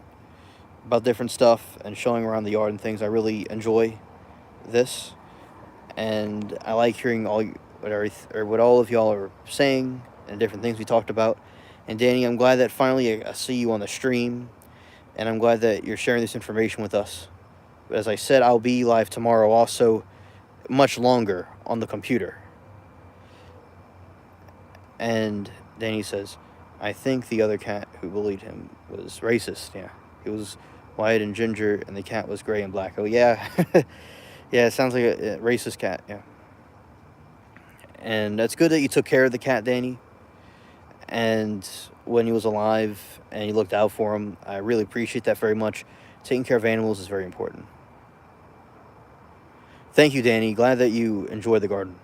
about different stuff and showing around the yard and things. I really enjoy this, and I like hearing what all of y'all are saying and different things we talked about. And Danny, I'm glad that finally I see you on the stream, and I'm glad that you're sharing this information with us. But as I said, I'll be live tomorrow also, much longer on the computer. And Danny says, I think the other cat who bullied him was racist. Yeah, he was white and ginger, and the cat was gray and black. Oh, yeah. Yeah, it sounds like a racist cat, yeah. And that's good that you took care of the cat, Danny. And when he was alive and you looked out for him, I really appreciate that very much. Taking care of animals is very important. Thank you, Danny. Glad that you enjoy the garden.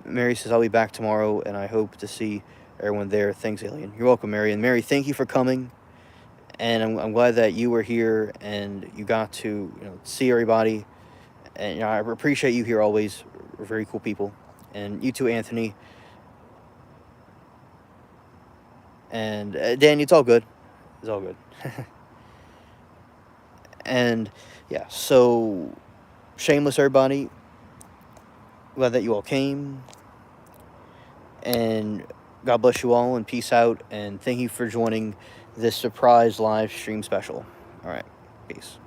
Mary says, I'll be back tomorrow, and I hope to see everyone there. Thanks, Alien. You're welcome, Mary. And Mary, thank you for coming. And I'm glad that you were here and you got to see everybody. And I appreciate you here always. We're very cool people. And you too, Anthony. And Dan, it's all good. It's all good. And yeah, so shameless, everybody. Glad that you all came. And God bless you all and peace out. And thank you for joining this surprise live stream special. All right. Peace.